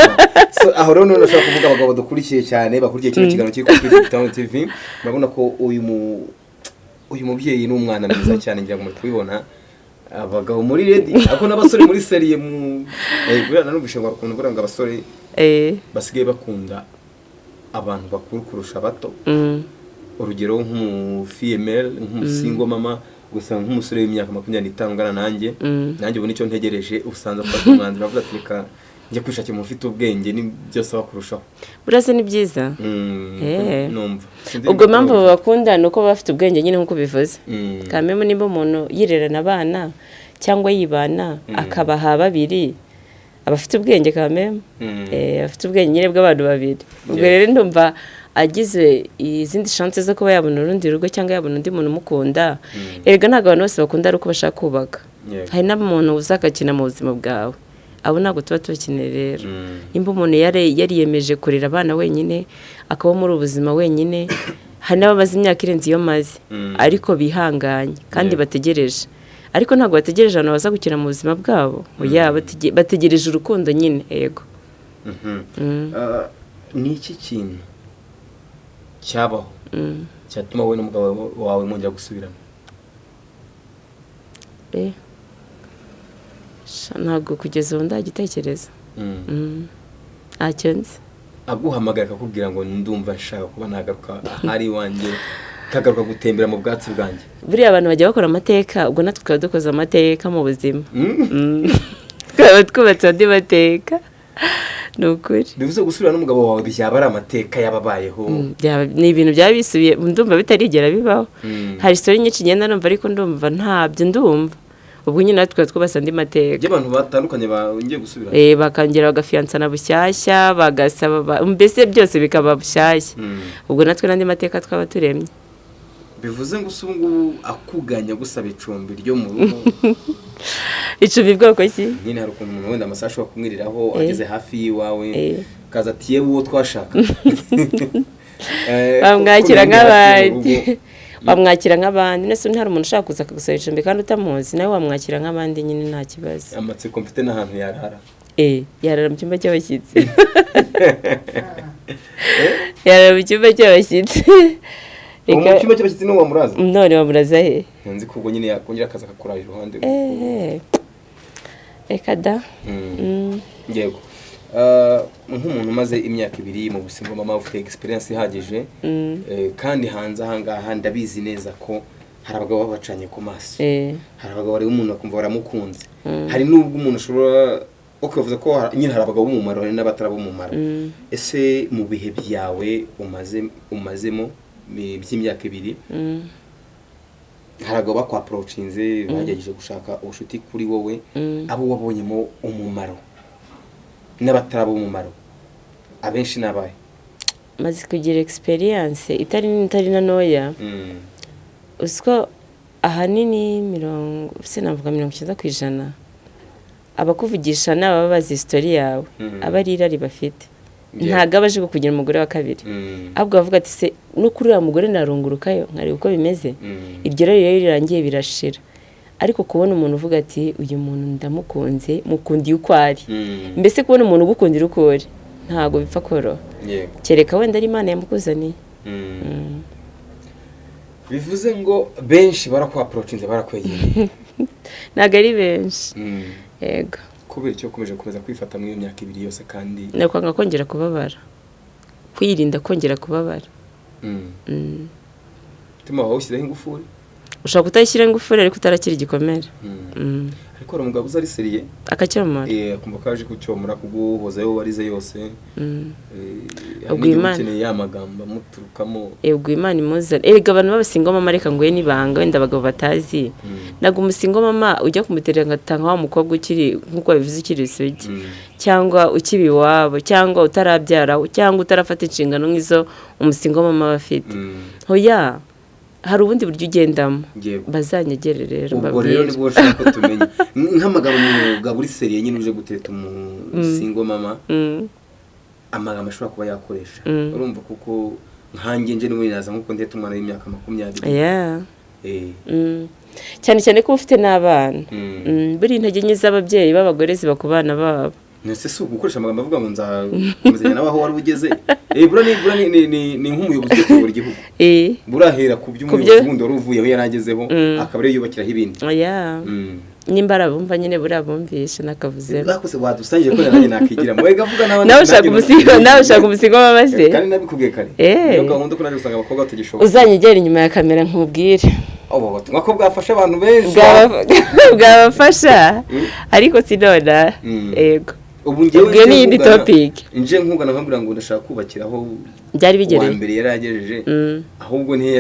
so aho rero none nashaka kuvuga abagabo dukurikiye cyane bakurikiye kino kiganiro kiri kuri Town TV urabona ko uyu mubyeyi n'umwana mwiza cyane ngira ngo mutubibona abagabo muri ready ako n'abasore muri serie mu bwana n'ubishe ngo ukuntu buranga abasore basigaye bakunda abantu bakuru kurusha bato urugero nk'umufemale nk'umusingo mama gusa nk'umusore w'imyaka 25 ngana nanjye ubu nicyo ntegereje usanze afata umwanzuro avuga ati reka njye kwishakira umuntu ufite ubwenge ni byose bakurushaho burase ni byiza numva ubwo mpamvu bakunda nuko bafite ubwenge nyine nkuko bivuze kameme nimba umuntu yirerana abana cyangwa yibana akabaha babiri abafite ubwenge kameme afite ubwenge nyine bw'abantu babiri ubwo rero ndumva agize izindi chance zo kuba yabona urundi rugo cyangwa yabona undi muntu umukunda erega ntabwo abantu bose bakunda ari uko bashaka kubaka hari n'umuntu uzakakina mu buzima bwawe abo ntabwo tuba tubakeneye rero nimba umuntu yariyemeje kurera abana wenyine akaba muri ubuzima wenyine hari n'abamaze imyaka irenze iyo maze ariko bihanganye kandi bategereje ariko ntabwo bategereje abantu baza gukina mu buzima bwabo oya bategereje urukundo nyine yego ni iki kintu cyabaho cyatuma wowe n'umugabo wawe mwongera gusubirana? Ntabwo kugeza ubu ndagitekereza. Ntacyo nzi. Aguhamagara akakubwira ngo ndumva nshaka kuba nagaruka ari wanjye kagaruka gutembera mu bwatsi bwanjye? Buriya abantu bajya bakora amateka, ubwo natwe tukaba dukoze amateka mu buzima. Tukaba twubatse andi mateka. Ni ukuri. Bivuze gusubira n'umugabo wawe byaba ari amateka yababayeho? Ni ibintu byaba bisubiye, ndumva bitarigera bibaho. Hari story nyinshi ngenda numva ariko ndumva ntabyo ndumva. Ubwo nyine natwe twubasa andi mateka. Abantu batandukanye bagiye gusubira? Bakongera bagafiansana bushyashya, bagasaba mbese byose bikaba bushyashya. Ubwo natwe n'andi mateka twaba turemye. Bivuze ngo usungu akuganya gusaba icumbi ryo mu rugo? Icumbi bwoko ki? Nyine hari ukuntu umuntu wenda amasaha ashobora kumwiriraho ageze hafi yiwawe kaza ati yewe uwo twashaka. Bamwakira nk'abandi. Bamwakira nk'abandi. Nese ntari umuntu ushaka kuza kugusaba icumbi kandi utamuzi, nawe wamwakira nk'abandi nyine nta kibazo. Amatsiko mfite n'ahantu yarara. Yarara mu cyumba cy'abashyitsi. Yarara mu cyumba cy'abashyitsi. Mu cyumba cy'abashyitsi no wamuraza? None wamuraza he? Nzi ko ubwo nyine yakongera akaza akakura iruhande. Reka da. Yego. Nk'umuntu umaze imyaka 2 mu busingo mama ufite experience ihagije, kandi hanze ahangaha ndabizi neza ko hari abagabo babacanye ku maso, hari abagabo bari umuntu akumva baramukunze, hari n'ubwo umuntu ashobora ukavuze ko nyine hari abagabo b'umumaro n'abatarabo b'umumaro. Ese mu bihe byawe umazemo by'imyaka 2, hari abagabo bakwa approachinze bagerageje gushaka ubushuti kuri wowe, abo wabonyemo umumaro n'abatarabo b'umumaro abenshi nabaye? Maze kugira experience itari na noya. Usko ahanini 90% abakuvugisha naba bazi story yawe, abarirari bafite. Ntaga baje kugira umugore wa kabiri. Ahubwo bavuga ati se no kuri uriya mugore narungurukayo nkari uko bimeze. Iryo rero rirangiye birashira. Ariko kubona umuntu uvuga ati uyu muntu ndamukunze, mukundi uko ari. Mbese kubona umuntu ugukundira uko ari ntago bipfa koro. Kereka wenda ari Imana yamukuzaniye. Bivuze ngo benshi barakwa approachinze barakwegera? Ntago ari benshi. Yego. Kubera icyo komeza kwifata mu myaka 2 yose kandi nakwanga kongera kubabara. Kwirinda kongera kubabara. Tuma wawe ushyizeho ingufuri? Ushaka kutayishyira ingufuri ariko utarakira igikomere. Ariko umugabo uzari seriye akacyomora. Akumva kaje kucyomora kuguhozayo warize yose. Ubwo Imana ukeneye yamagambo muturukamo. Ubwo Imana imuzana. Erega abantu babasingo mama reka ngoye nibanga wenda abagabo batazi. Naga umusingo mama ujya kumuterera ngatanga wa mukobwa ukiri nkuko bivuze ukiri isugi. Cyangwa ukibi wabo cyangwa utarabyara cyangwa utarafata inshingano nk'izo umusingo mama bafite. Hoya hari ubundi buryo ugendamo bazanyegere rero mbabwira. Ubwo rero nibwo ushaka tumenye nk'amagambo umugabo uri seriye nyine uje guteta umusingo mama, amagambo ashobora kuba yakoresha. Urumva kuko nkange nje n'ubu naza nkuko ndeta umwana w'imyaka 20. Cyane ko ufite n'abana. Buri intege nke z'ababyeyi b'abagore ziba ku bana babo. Nese se gukoresha amagambo avuga ngo nzakomezanya nabaho wari ugeze. Bura ni nk'umuyobozi w'ikigori gihugu. Burahera ku by'umuyobozi wundi wari uvuyeho yaragezeho akaba ari yubakiraho ibindi. Nimbara bumva nyine burabumvisha nakavuze. Bakose wadusangire ko nanjye nakigira. Mwega vuga n'abandi. Nawe ushaka umusigo w'abase. Kandi nabikubwiye kare. Iyo gahunda ko naje usanga abakobwa tugishoboye. Uzanyegera inyuma ya kamera nkubwire. Ubutumwa ko bwafasha abantu benshi. Bwabafasha. Ariko sinona. Yego. Ubu ngewe ni indi topic. Nje nkugana nkambura ngo ndashaka kubakiraho byari bigereye. Wa mbere yaragejeje. Ahubwo ntiye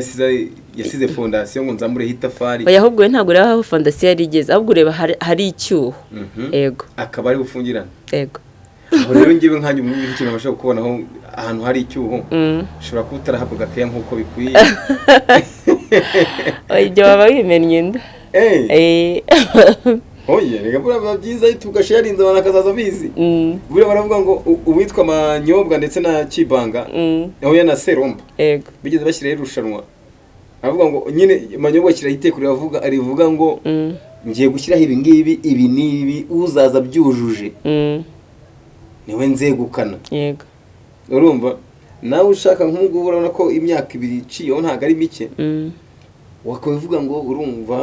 yasize fondation ngo nzamure hitafari. Oya ahubwo ntabwo rero aho fondation yari igeze. Ahubwo ureba hari icyuho. Yego. Akaba ari bufungirana. Yego. Rero ngiwe nkanje mu kintu bashaka kubonaho ahantu hari icyuho. Ushobora kutarahabwa gakeya nkuko bikwiye. Ibyo baba bimennye inda. Oye, rega bura byiza tugasharinze abantu akazaza bizi. Bura baravuga ngo uwitwa Manyobwa ndetse na Kibanga, aho yana Seromba. Yego. Bigeze bashyira irushanwa. Avuga ngo nyine Manyobwa kirahitekurira arivuga ngo ngiye gushyiraho ibi nibi uzaza byujuje. Niwe nzegukana. Yego. Urumva nawe ushaka nk'ubwo urabona ko imyaka 2 iciyeho ntabwo ari mike wakabivuga ngo urumva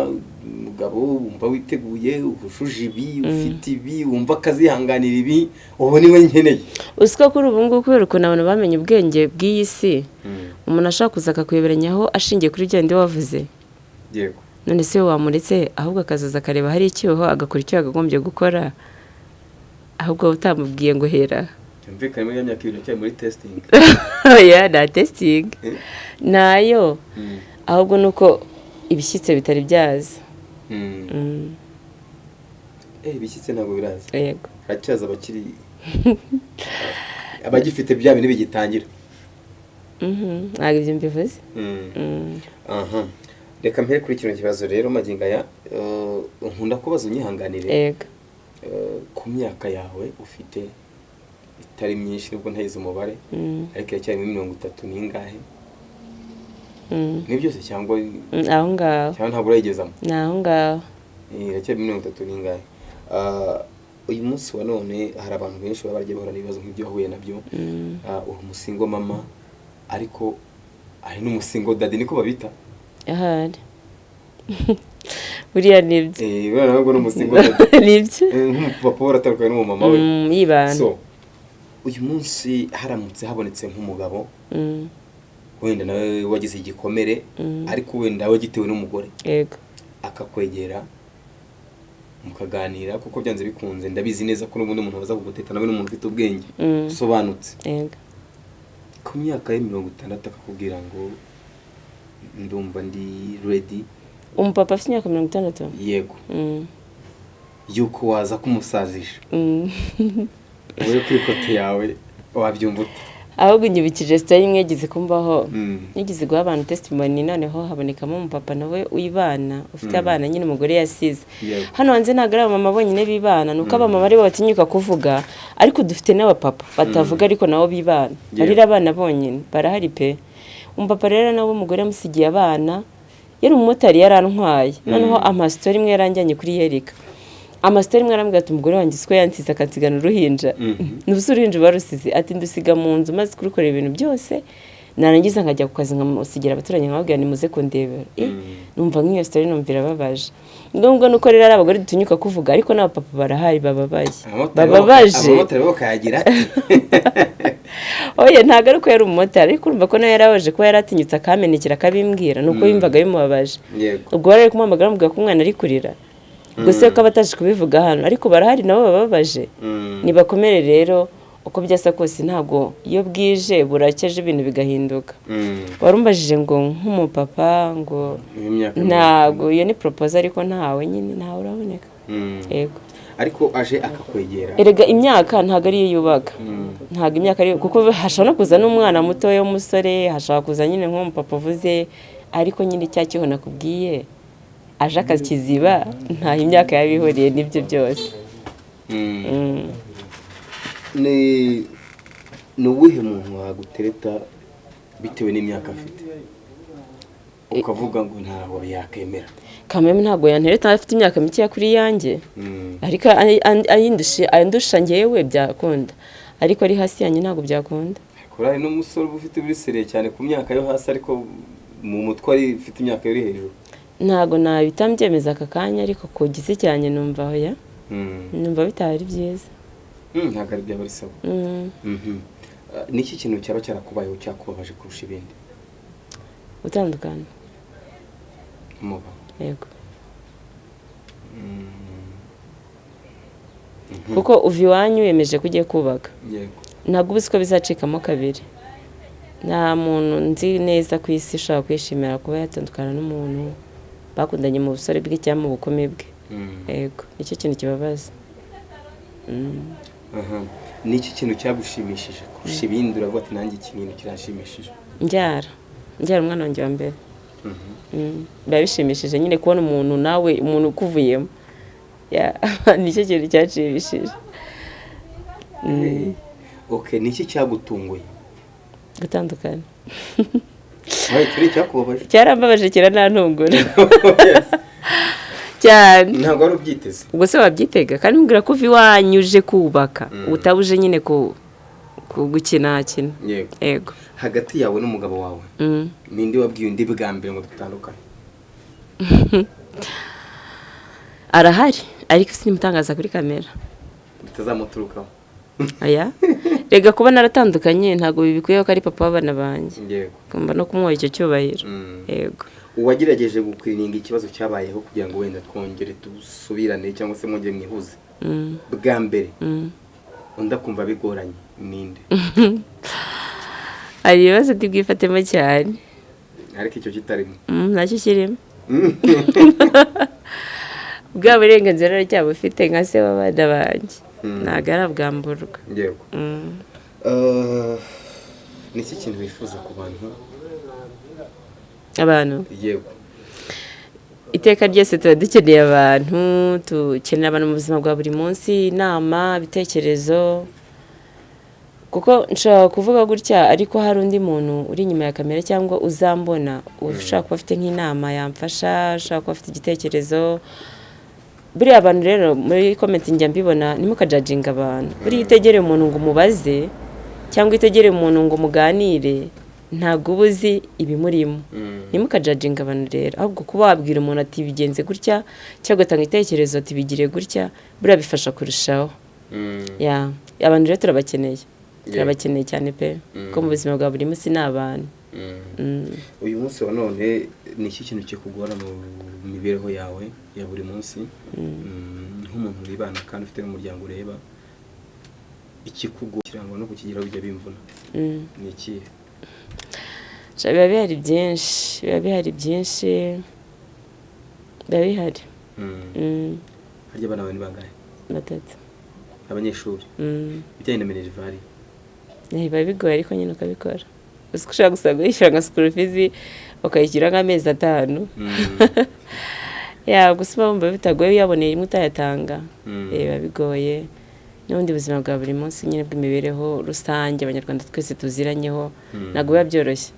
umugabo wumva witeguye ushuje ibi ufite ibi wumva akazihanganira ibi ubu niwe nkeneye usiko kuri ubu ngubu kubera ukuntu abantu bamenye ubwenge bw'iyi si umuntu ashaka kuza akakweberanyaho ashingiye kuri bya ndi wavuze yego none se wamuretse ahubwo akazaza akareba hari icyuho agakora icyo yagagombye gukora ahubwo utamubwiye ngo hera byumvikane muri myaka 2 cyane muri testing ya na testing nayo ahubwo nuko ibishyitse bitari byaza ibishyitse ntabwo biraza yego hacyaza abakiri abagifite bya bintu bigitangira ntabwo ibyo mbivuze aha reka mpere kuri kino kibazo rero maginga ya nkunda kubaza unyihanganire yego ku myaka yawe ufite itari myinshi nubwo ntayize umubare ariko iracyari 30 n'ingahe ni byose cyangwa aho ngaho cyangwa ntabwo urayigezamo naho ngaho iracyari 30 n'ingahe uyu munsi wa none hari abantu benshi baba bagiye bahura n'ibibazo nk'ibyo wahuye nabyo uri umusingo mama ariko ari n'umusingo dadi niko babita ahari buriya nibyo buriya ntabwo n'umusingo dadi nibyo nk'umupapa waratandukanye n'umumama we yibana so uyu munsi haramutse habonetse nk'umugabo wenda nawe wagize igikomere ariko wenda wagitewe n'umugore yego akakwegera mukaganira kuko byanze bikunze ndabizi neza ko n'ubundi umuntu baza kuguteta nawe n'umuntu ufite ubwenge usobanutse yego ku myaka ya 60 akakubwira ngo ndumva ndi ready umupapa afite imyaka 60 yego yuko waza kumusazisha wowe kuri kote yawe wabyumva ute ahubwo nyibikije story imwe yagize kumbaho nigize guha abantu testimony noneho habonekamo umupapa nawe uyibana ufite abana nyine umugore yasize hano hanze nagara mama bonyine bibana nuko abamama ari batinyuka kuvuga ariko dufite n'abapapa batavuga ariko nabo bibana barira abana bonyine barahari pe umupapa rero nawe umugore yamusigiye abana yari umumotari yarantwaye noneho amastori imwe yaranjyanye kuri Yerika amastori imwe arambwira ati umugore wanjye siko yansize akatsigana uruhinja n'ubuso uruhinja barusize ati ndusiga mu nzu maze kurukora ibintu byose narangiza nkajya ku kazi nkamusigira abaturanyi nkababwira nimuze kundebera numva nk'iyo story numvira babaje ngombwa nuko rero ari abagore dutinyuka kuvuga ariko n'abapapa barahari bababaje abamotari bo kayagira ati oya ntago ari ko yari umumotari ariko urumva ko nawe yarabaje ko yaratinyutse akamenekera akabimbwira nuko yumvaga bimubabaje ubwo rero kumuhamagara amubwira ko umwana ari kurira gusa ko abataje kubivuga hano ariko barahari nabo bababaje nibakomere rero uko byasa kose ntago iyo bwije burakeje ibintu bigahinduka warumbajije ngo nk'umupapa ngo ntago iyo ni proposal ariko ntawe nyine ntawe uraboneka yego ariko aje akakwegera erega imyaka ntago ari yubaka ntago imyaka ari kuko hashobora kuza n'umwana muto w'umusore hashobora kuza nyine nk'umupapa uvuze ariko nyine cyakiho nakubwiye aje akakiziba nta imyaka yabihuriye n'ibyo byose ni uwuhe muntu wagutereta bitewe n'imyaka afite ukavuga ngo ntabwo yakemera kameme ntabwo yantereta afite imyaka mike kuri yanjye ariko ayindusha ngewe byakunda ariko ari hasi yanjye ntabwo byakunda hari n'umusore uba ufite burisereye cyane ku myaka yo hasi ariko mu mutwe ari ufite imyaka yo hejuru ntago nabitambyemeza aka kanya ariko ku gisi cyane numva aho ya numva bitari byiza ntago ari byaba bisaba niki kintu cyaba cyarakubayeho cyakubabaje kurusha ibindi utandukana umugabo yego kuko uvi wanyu yemeje kugiye kubaka yego ntabwo uzi ko bizacikamo kabiri nta muntu nzi neza ku isi ushobora kwishimira kuba yatandukana n'umuntu bakundanye mu busore bwe cyangwa mu bukome bwe yego nicyo kintu kibabaza niki kintu cyagushimishije kurusha ibindi uravuga ati nanjye iki kintu kiranshimishije njyara umwana wanjye wa mbere biba bishimishije nyine kubona umuntu nawe umuntu ukuvuyemo nicyo kintu cyashimishije niki cyagutunguye gutandukana cyarambabaje kiranantungura cyane ntabwo wari ubyiteze ubwo se wabyitega kandi nkubwira ko uva iwanyu uje kubaka utabuje nyine gukina yego yego hagati yawe n'umugabo wawe ninde wabwiye undi bwa mbere ngo dutandukane arahari ariko sinimutangaza kuri kamera bitazamuturukaho aya rega kuba naratandukanye ntabwo bibikuye ko ari papa w'abana banjye yego ngomba no kumuha icyo cyubahiro yego uwagerageje gukwiringa ikibazo cyabayeho kugira ngo wenda twongere dusubirane cyangwa se mwongere mwihuze bwa mbere undi akumva bigoranye ninde hari ibibazo bwifatemo cyane ariko icyo kitarimo ntacyo kirimo bwa burenganzira cyabo ufite nka se w'abana banjye ntabwo arabwamburwa yego ni iki kintu wifuza ku bantu yego iteka ryose tuba dukeneye abantu dukenera abantu mu buzima bwa buri munsi inama ibitekerezo kuko nshobora kuvuga gutya ariko hari undi muntu uri inyuma ya kamera cyangwa uzambona ushaka kuba afite nk'inama yamfasha ushaka kuba afite igitekerezo buriya abantu rero muri komenti njya mbibona ntimukajajinga abantu buriya itegereye umuntu ngo umubaze cyangwa itegereye umuntu ngo muganire ntabwo uba uzi ibimurimo ntimukajajinga abantu rero ahubwo kuba wabwira umuntu ati bigenze gutya cyangwa ugatanga ibitekerezo ati bigire gutya buriya bifasha kurushaho abantu rero turabakeneye cyane pe ko mu buzima bwa buri munsi ni abantu uyu munsi wa none ni iki kintu kikugora mu mibereho yawe ya buri munsi nk'umuntu uribana kandi ufite n'umuryango ureba ikikugora kirangwa no kukigeraho bijya bimvuna ni ikihe biba bihari byinshi biba bihari harya abana bawe ni bangahe 3 abanyeshuri bijyanye na minervari biba bigoye ariko nyine ukabikora uzi ko ushobora gusanga wishyura nka school fees ukayishyura nk'amezi 5 gusa bumva bitagoye uyaboneye rimwe utayatanga biba bigoye n'ubundi buzima bwa buri munsi nyine bw'imibereho rusange abanyarwanda twese tuziranyeho ntabwo biba byoroshye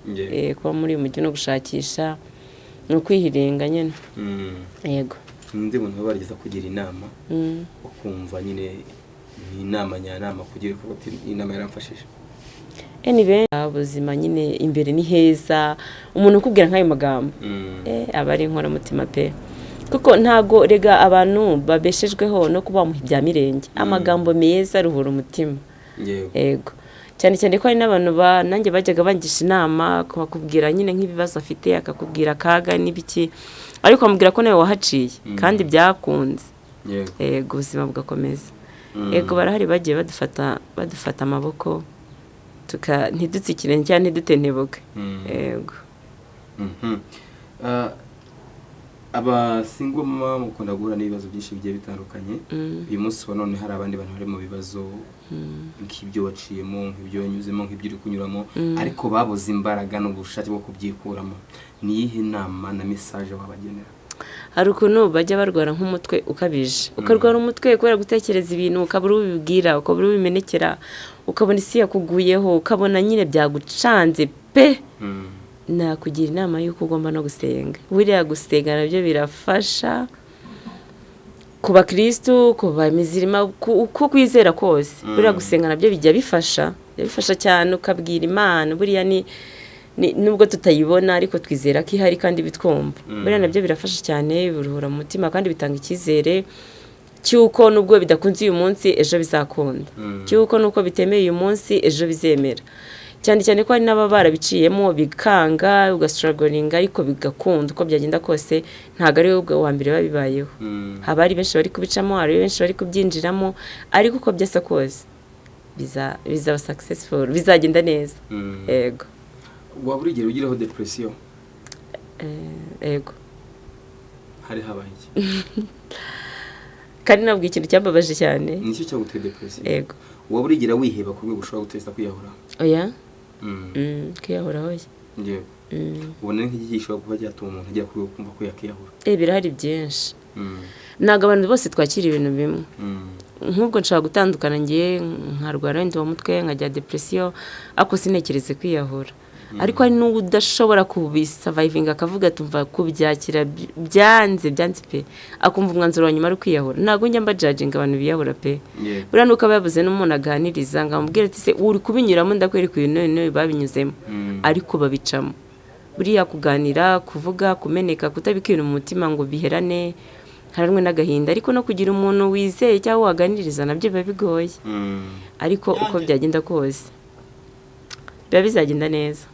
kuba muri uyu mujyi no gushakisha ni ukwihiringa nyine yego undi muntu uba warigeza kugira inama ukumva nyine ni inama nyanama kugira ko inama yaramfashije ubuzima nyine imbere ni heza umuntu ukubwira nk'ayo magambo aba ari inkoramutima pe kuko ntago rega abantu babeshejweho no kuba bamuha ibya mirenge amagambo meza aruhura umutima yego cyane cyane ko hari n'abantu nanjye bajyaga bangisha inama bakubwira nyine nk'ibibazo afite akakubwira akaga n'ibiki ariko amubwira ko nawe wahaciye kandi byakunze yego ubuzima bugakomeza yego barahari bagiye badufata amaboko ntidutsikire cyangwa ntidutentebuke yego abasingoma mukunda guhura n'ibibazo byinshi bigiye bitandukanye uyu munsi wa none hari abandi bantu bari mu bibazo nk'ibyo waciyemo nk'ibyo wanyuzemo nk'ibyo uri kunyuramo ariko babuze imbaraga n'ubushake bwo kubyikuramo ni iyihe nama na message wabagenera hari ukuntu bajya barwara nk'umutwe ukabije ukarwara umutwe kubera gutekereza ibintu ukabura ubibwira ukabura ubimenekera ukabona isi yakuguyeho ukabona nyine byagucanze pe nakugira inama y'uko ugomba no gusenga buriya gusenga nabyo birafasha ku bakristo ku bamizirima uko kwizera kose buriya gusenga nabyo bijya bifasha cyane ukabwira Imana buriya nubwo tutayibona ariko twizera ko ihari kandi bitwumva buriya nabyo birafasha cyane biruhura mu mutima kandi bitanga icyizere cyuko nubwo bidakunze uyu munsi ejo bizakunda cyuko nuko bitemeye uyu munsi ejo bizemera cyane cyane ko hari n'aba barabiciyemo bikanga ugastrugglinga ariko bigakunda uko byagenda kose ntago ari wowe wa mbere babibayeho haba ari benshi bari kubicamo hari benshi bari kubyinjiramo ariko uko byasa kose bizaba successful bizagenda neza yego waba urigera ugiraho depression yego hari habaye iki kandi nabwo ikintu cyambabaje cyane nicyo cyaguteye depression yego waba urigera wiheba ku rwego ushobora guteza kwiyahura oya kwiyahura hoya yego ubona nk'iki gishobora kuba cyatuma umuntu ajya ku rwego kumva ko yakiyahura birahari byinshi ntabwo abantu bose twakira ibintu bimwe nk'ubwo nshobora gutandukana ngiye nkarwara wenda uwo mutwe nkajya depression ariko sinekereze kwiyahura ariko hari n'udashobora kubisavayivinga akavuga tumva kubyakira byanze pe akumva umwanzuro wa nyuma ari kwiyahura ntabwo njya mbajajinga abantu biyahura pe buriya nuko aba yabuze n'umuntu aganiriza ngo amubwire ati se uri kubinyuramo ndakwereka ibintu babinyuzemo ariko babicamo buriya kuganira kuvuga kumeneka kutabika ibintu mu mutima ngo biherane haranwe n'agahinda ariko no kugira umuntu wizeye cyangwa waganiriza nabyo biba bigoye ariko uko byagenda kose biba bizagenda neza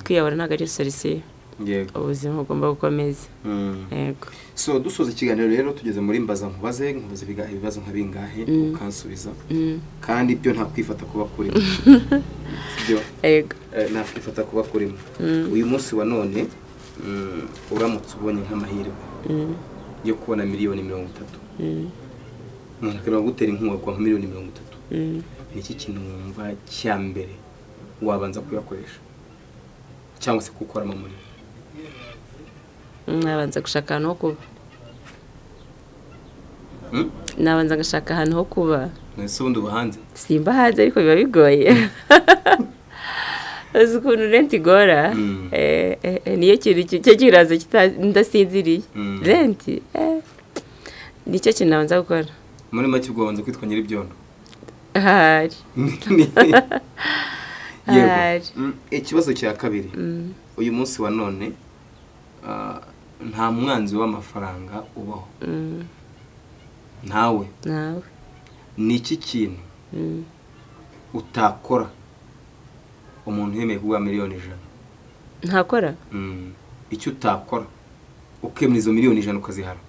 kwiyahura ntabwo ari solution ubuzima bugomba gukomeza yego so dusoza ikiganiro rero tugeze muri mbaza nkubaze ibibazo nka bingahe ukansubiza kandi ibyo nta kwifata kuba kurimo sibyo yego nta kwifata kuba kurimo uyu munsi wa none uramutse ubonye nk'amahirwe yo kubona miliyoni 30 umuntu akaba gutera inkunga kwa miliyoni 30 ni iki kintu wumva cya mbere wabanza kuyakoresha cyangwa se gukoramo muri nabanza gushaka ahantu ho kuba nabanza gashaka ahantu ho kuba nese ubundi ubahanze simba hanze ariko biba bigoye uzi ukuntu renti igora niyo kintu cyo kiraza ndasinziriye renti nicyo kintu nabanza gukora muri make ubwo wabanza kwitwa nyir'ibyondo ahari yego ikibazo cya kabiri uyu munsi wa none nta mwanzi w'amafaranga ubaho nawe ni iki kintu utakora umuntu yemeye kuguha miliyoni 100 ntakora icyo utakora ukemera izo miliyoni 100 ukazihara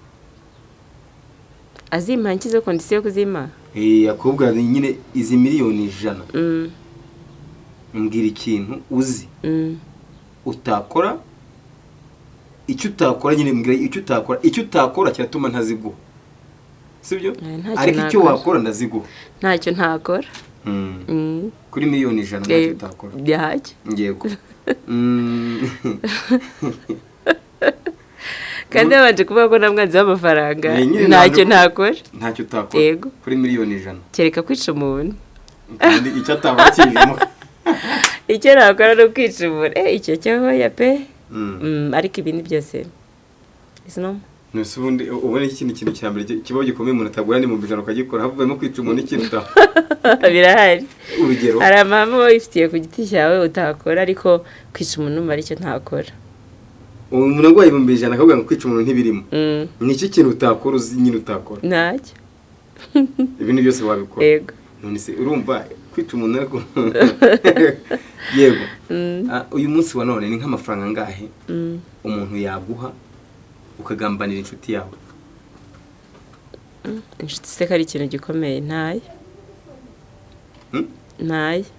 azimpa nkizo kondisiyo yo kuzima akubwa nyine izi miliyoni 100 mbwira ikintu uzi utakora icyo utakora nyine mbwira icyo utakora kiratuma ntaziguha sibyo ariko icyo wakora ndaziguha ntacyo ntakora kuri miliyoni 100 ntacyo utakora byahajya yego kandi abanje kuvuga ko nta mwanzi w'amafaranga ntacyo ntakora ntacyo utakora kuri miliyoni 100 kereka kwica umuntu kandi icyo atabara kijemo icyo nakora no kwica umuntu icyo cyahoya pe ariko ibindi byose isino nese ubundi ubona iki kintu cya mbere kibaho gikomeye umuntu atagura ni mu bijana ukagikora havuyemo kwica umuntu ikintu ta birahari urugero hari amahame wifitiye ku giti cyawe utakora ariko kwica umuntu mari icyo ntakora umuntu ngo yibumbe ijana akavuga ngo kwica umuntu ntibirimo ni iki kintu utakora uzi nyine utakora ntacyo ibintu byose wabikora yego none se urumva kwica umuntu ariko yego uyu munsi wa none ni nk'amafaranga angahe umuntu yaguha ukagambanira inshuti yawe inshuti se kari ikintu gikomeye ntayo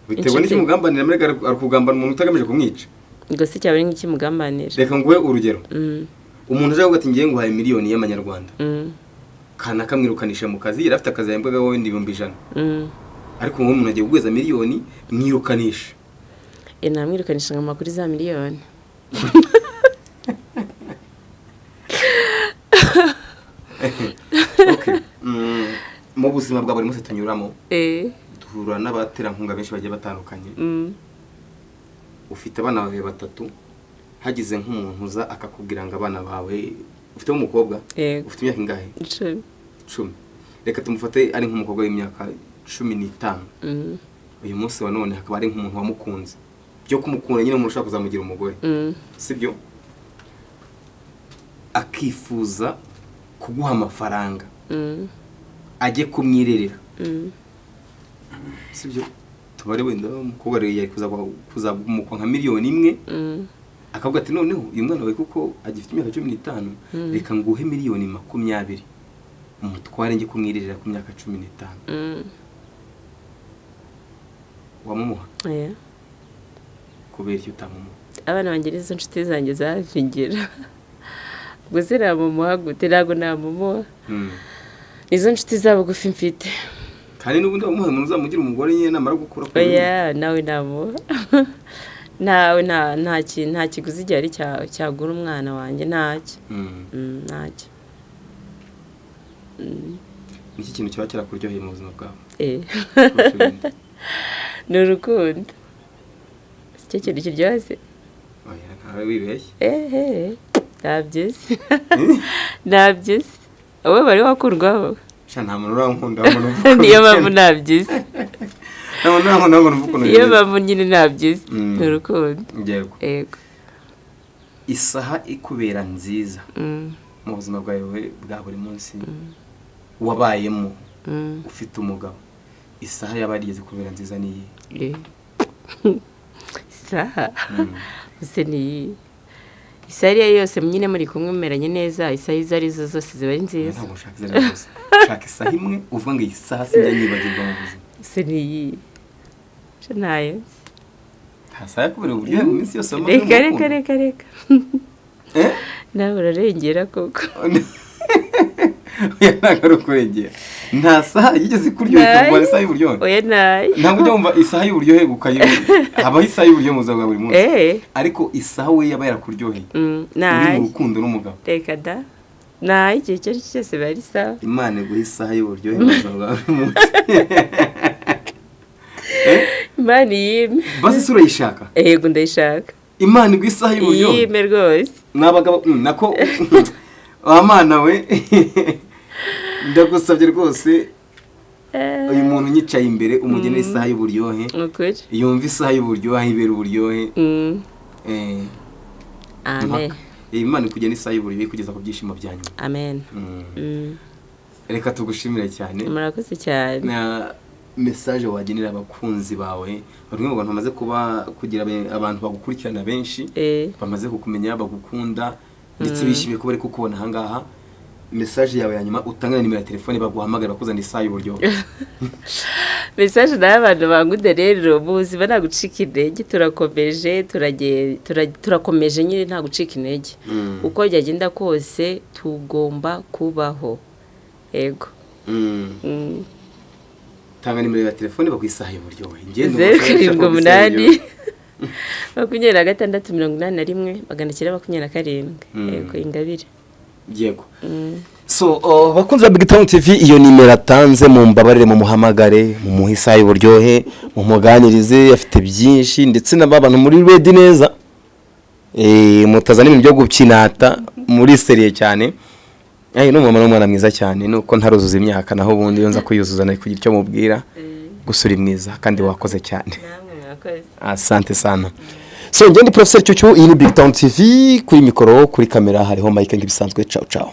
bitewe n'iki mugambanira muri arukugambana umuntu utagamije kumwica ngo se cyaba ari nk'iki mugambanira reka nguhe urugero umuntu aje ati ngiye nguhaye miliyoni y'amanyarwanda kana kamwirukanisha mu kazi yari afite akazi yambwaga wowe ndibumbi 100 ariko uwo muntu agiye kugweza miliyoni mwirukanisha namwirukanisha ngo makuri za miliyoni okay mu buzima bwa buri munsi tunyuramo duhura n'abaterankunga benshi bagiye batandukanye ufite abana bawe 3 hagize nk'umuntu uza akakubwira ngo abana bawe ufite umukobwa ufite imyaka ingahe 10 reka tumufate ari nk'umukobwa w'imyaka 15 uyu munsi wa none hakaba ari nk'umuntu wamukunze byo kumukunda nyine umuntu ushaka kuzamugira umugore sibyo akifuza kuguha amafaranga ajye kumwirerera sibyo tubare wenda umukobwa rero yari kuzamukwa nka miliyoni 1 akavuga ati noneho uyu mwana wawe kuko agifite imyaka 15 reka nguhe miliyoni 20 umutware njye kumwirerera ku myaka 15 wamumuha kubera icyo utamumuha abana bangira izo nshuti zanjye zavingira gusa namumuha gute ntabwo namumuha izo nshuti zabo gufi mfite kandi n'ubundi wamuha umuntu uzamugira umugore nyine namara gukura nawe namuha nawe nta kiguzi gihari cyagura umwana wanjye ntacyo niki kintu kiba kirakuryoheye mu buzima bwawe ni urukundo si cyo kintu kiryoshye oya ntawe wibeshye ntabyizi ntabyizi wowe bari wakundwaho sha nta muntu urankunda umuntu niyo mpamvu ntabyizi nta muntu urankunda ngo nuvuge ukuntu niyo mpamvu nyine ntabyizi ni urukundo yego isaha ikubera nziza mu buzima bwawe bwa buri munsi wabayemo ufite umugabo isaha yaba yarigeze kubera nziza niyi isaha use niyi isaha iyo yose nyine muri kumwe mumeranye neza isaha izo ari zo zose ziba ari nziza ntabwo ushaka izo ari zose ushaka isaha imwe uvuga ngo iyi saha sinjya nyibagirwa mu buzima use niyi nayo nta saha yakubera uburyohe mu minsi yose wamaze reka nawe urarengera koko oya ntabwo ari ukurengera nta saha yigeze kuryohera ukumva isaha y'uburyohe oya nayo ntabwo ujya wumva isaha y'uburyohe habaho isaha y'uburyohe mu buzima bwa buri munsi ariko isaha we yaba yarakuryoheye uri mu rukundo n'umugabo reka da nayo igihe icyo ari cyo cyose biba ari sawa imana iguha isaha y'uburyohe mu buzima bwa buri munsi imana yime basi se urayishaka yego ndayishaka imana iguha isaha y'uburyohe yime rwose n'abagabo nako wa mana we ndagusabye rwose uyu muntu unyicaye imbere umugenera isaha y'uburyohe yumva isaha y'uburyohe ibera uburyohe amen imana ikugena isaha y'uburyohe kugeza ku byishimo bya nyuma amen reka tugushimire cyane murakoze cyane na message wagenera abakunzi bawe bamwe mu bantu bamaze kugira abantu bagukurikirana benshi bamaze kukumenya bagukunda ndetse bishimiye ko bari kukubona aha ngaha message yawe ya nyuma utanga nimero ya telefone baguhamagara bakuzana isaha y'uburyohe message n'abantu bangude rero mu buzima nta gucika intege turakomeje nyine nta gucika intege uko byagenda kose tugomba kubaho yego tanga nimero ya telefone bakwisaha y'uburyohe 07 26 81 yego Ingabire yego so bakunze ba Big Town TV iyo nimero atanze mu mbabarire mu muhamagare mu muhisa y'uburyohe mu muganirize afite byinshi ndetse n'abantu muri ready neza mutazana ibintu byo gukinata muri serie cyane no mwana mwiza cyane nuko ntaruzuza imyaka naho ubundi yonza kuyuzuza na kugira icyo mubwira gusura mwiza kandi wakoze cyane asante sana so ngende Professor Cyucyu iyi ni Big Town TV kuri mikoro kuri kamera hariho Mike ngibisanzwe ciao ciao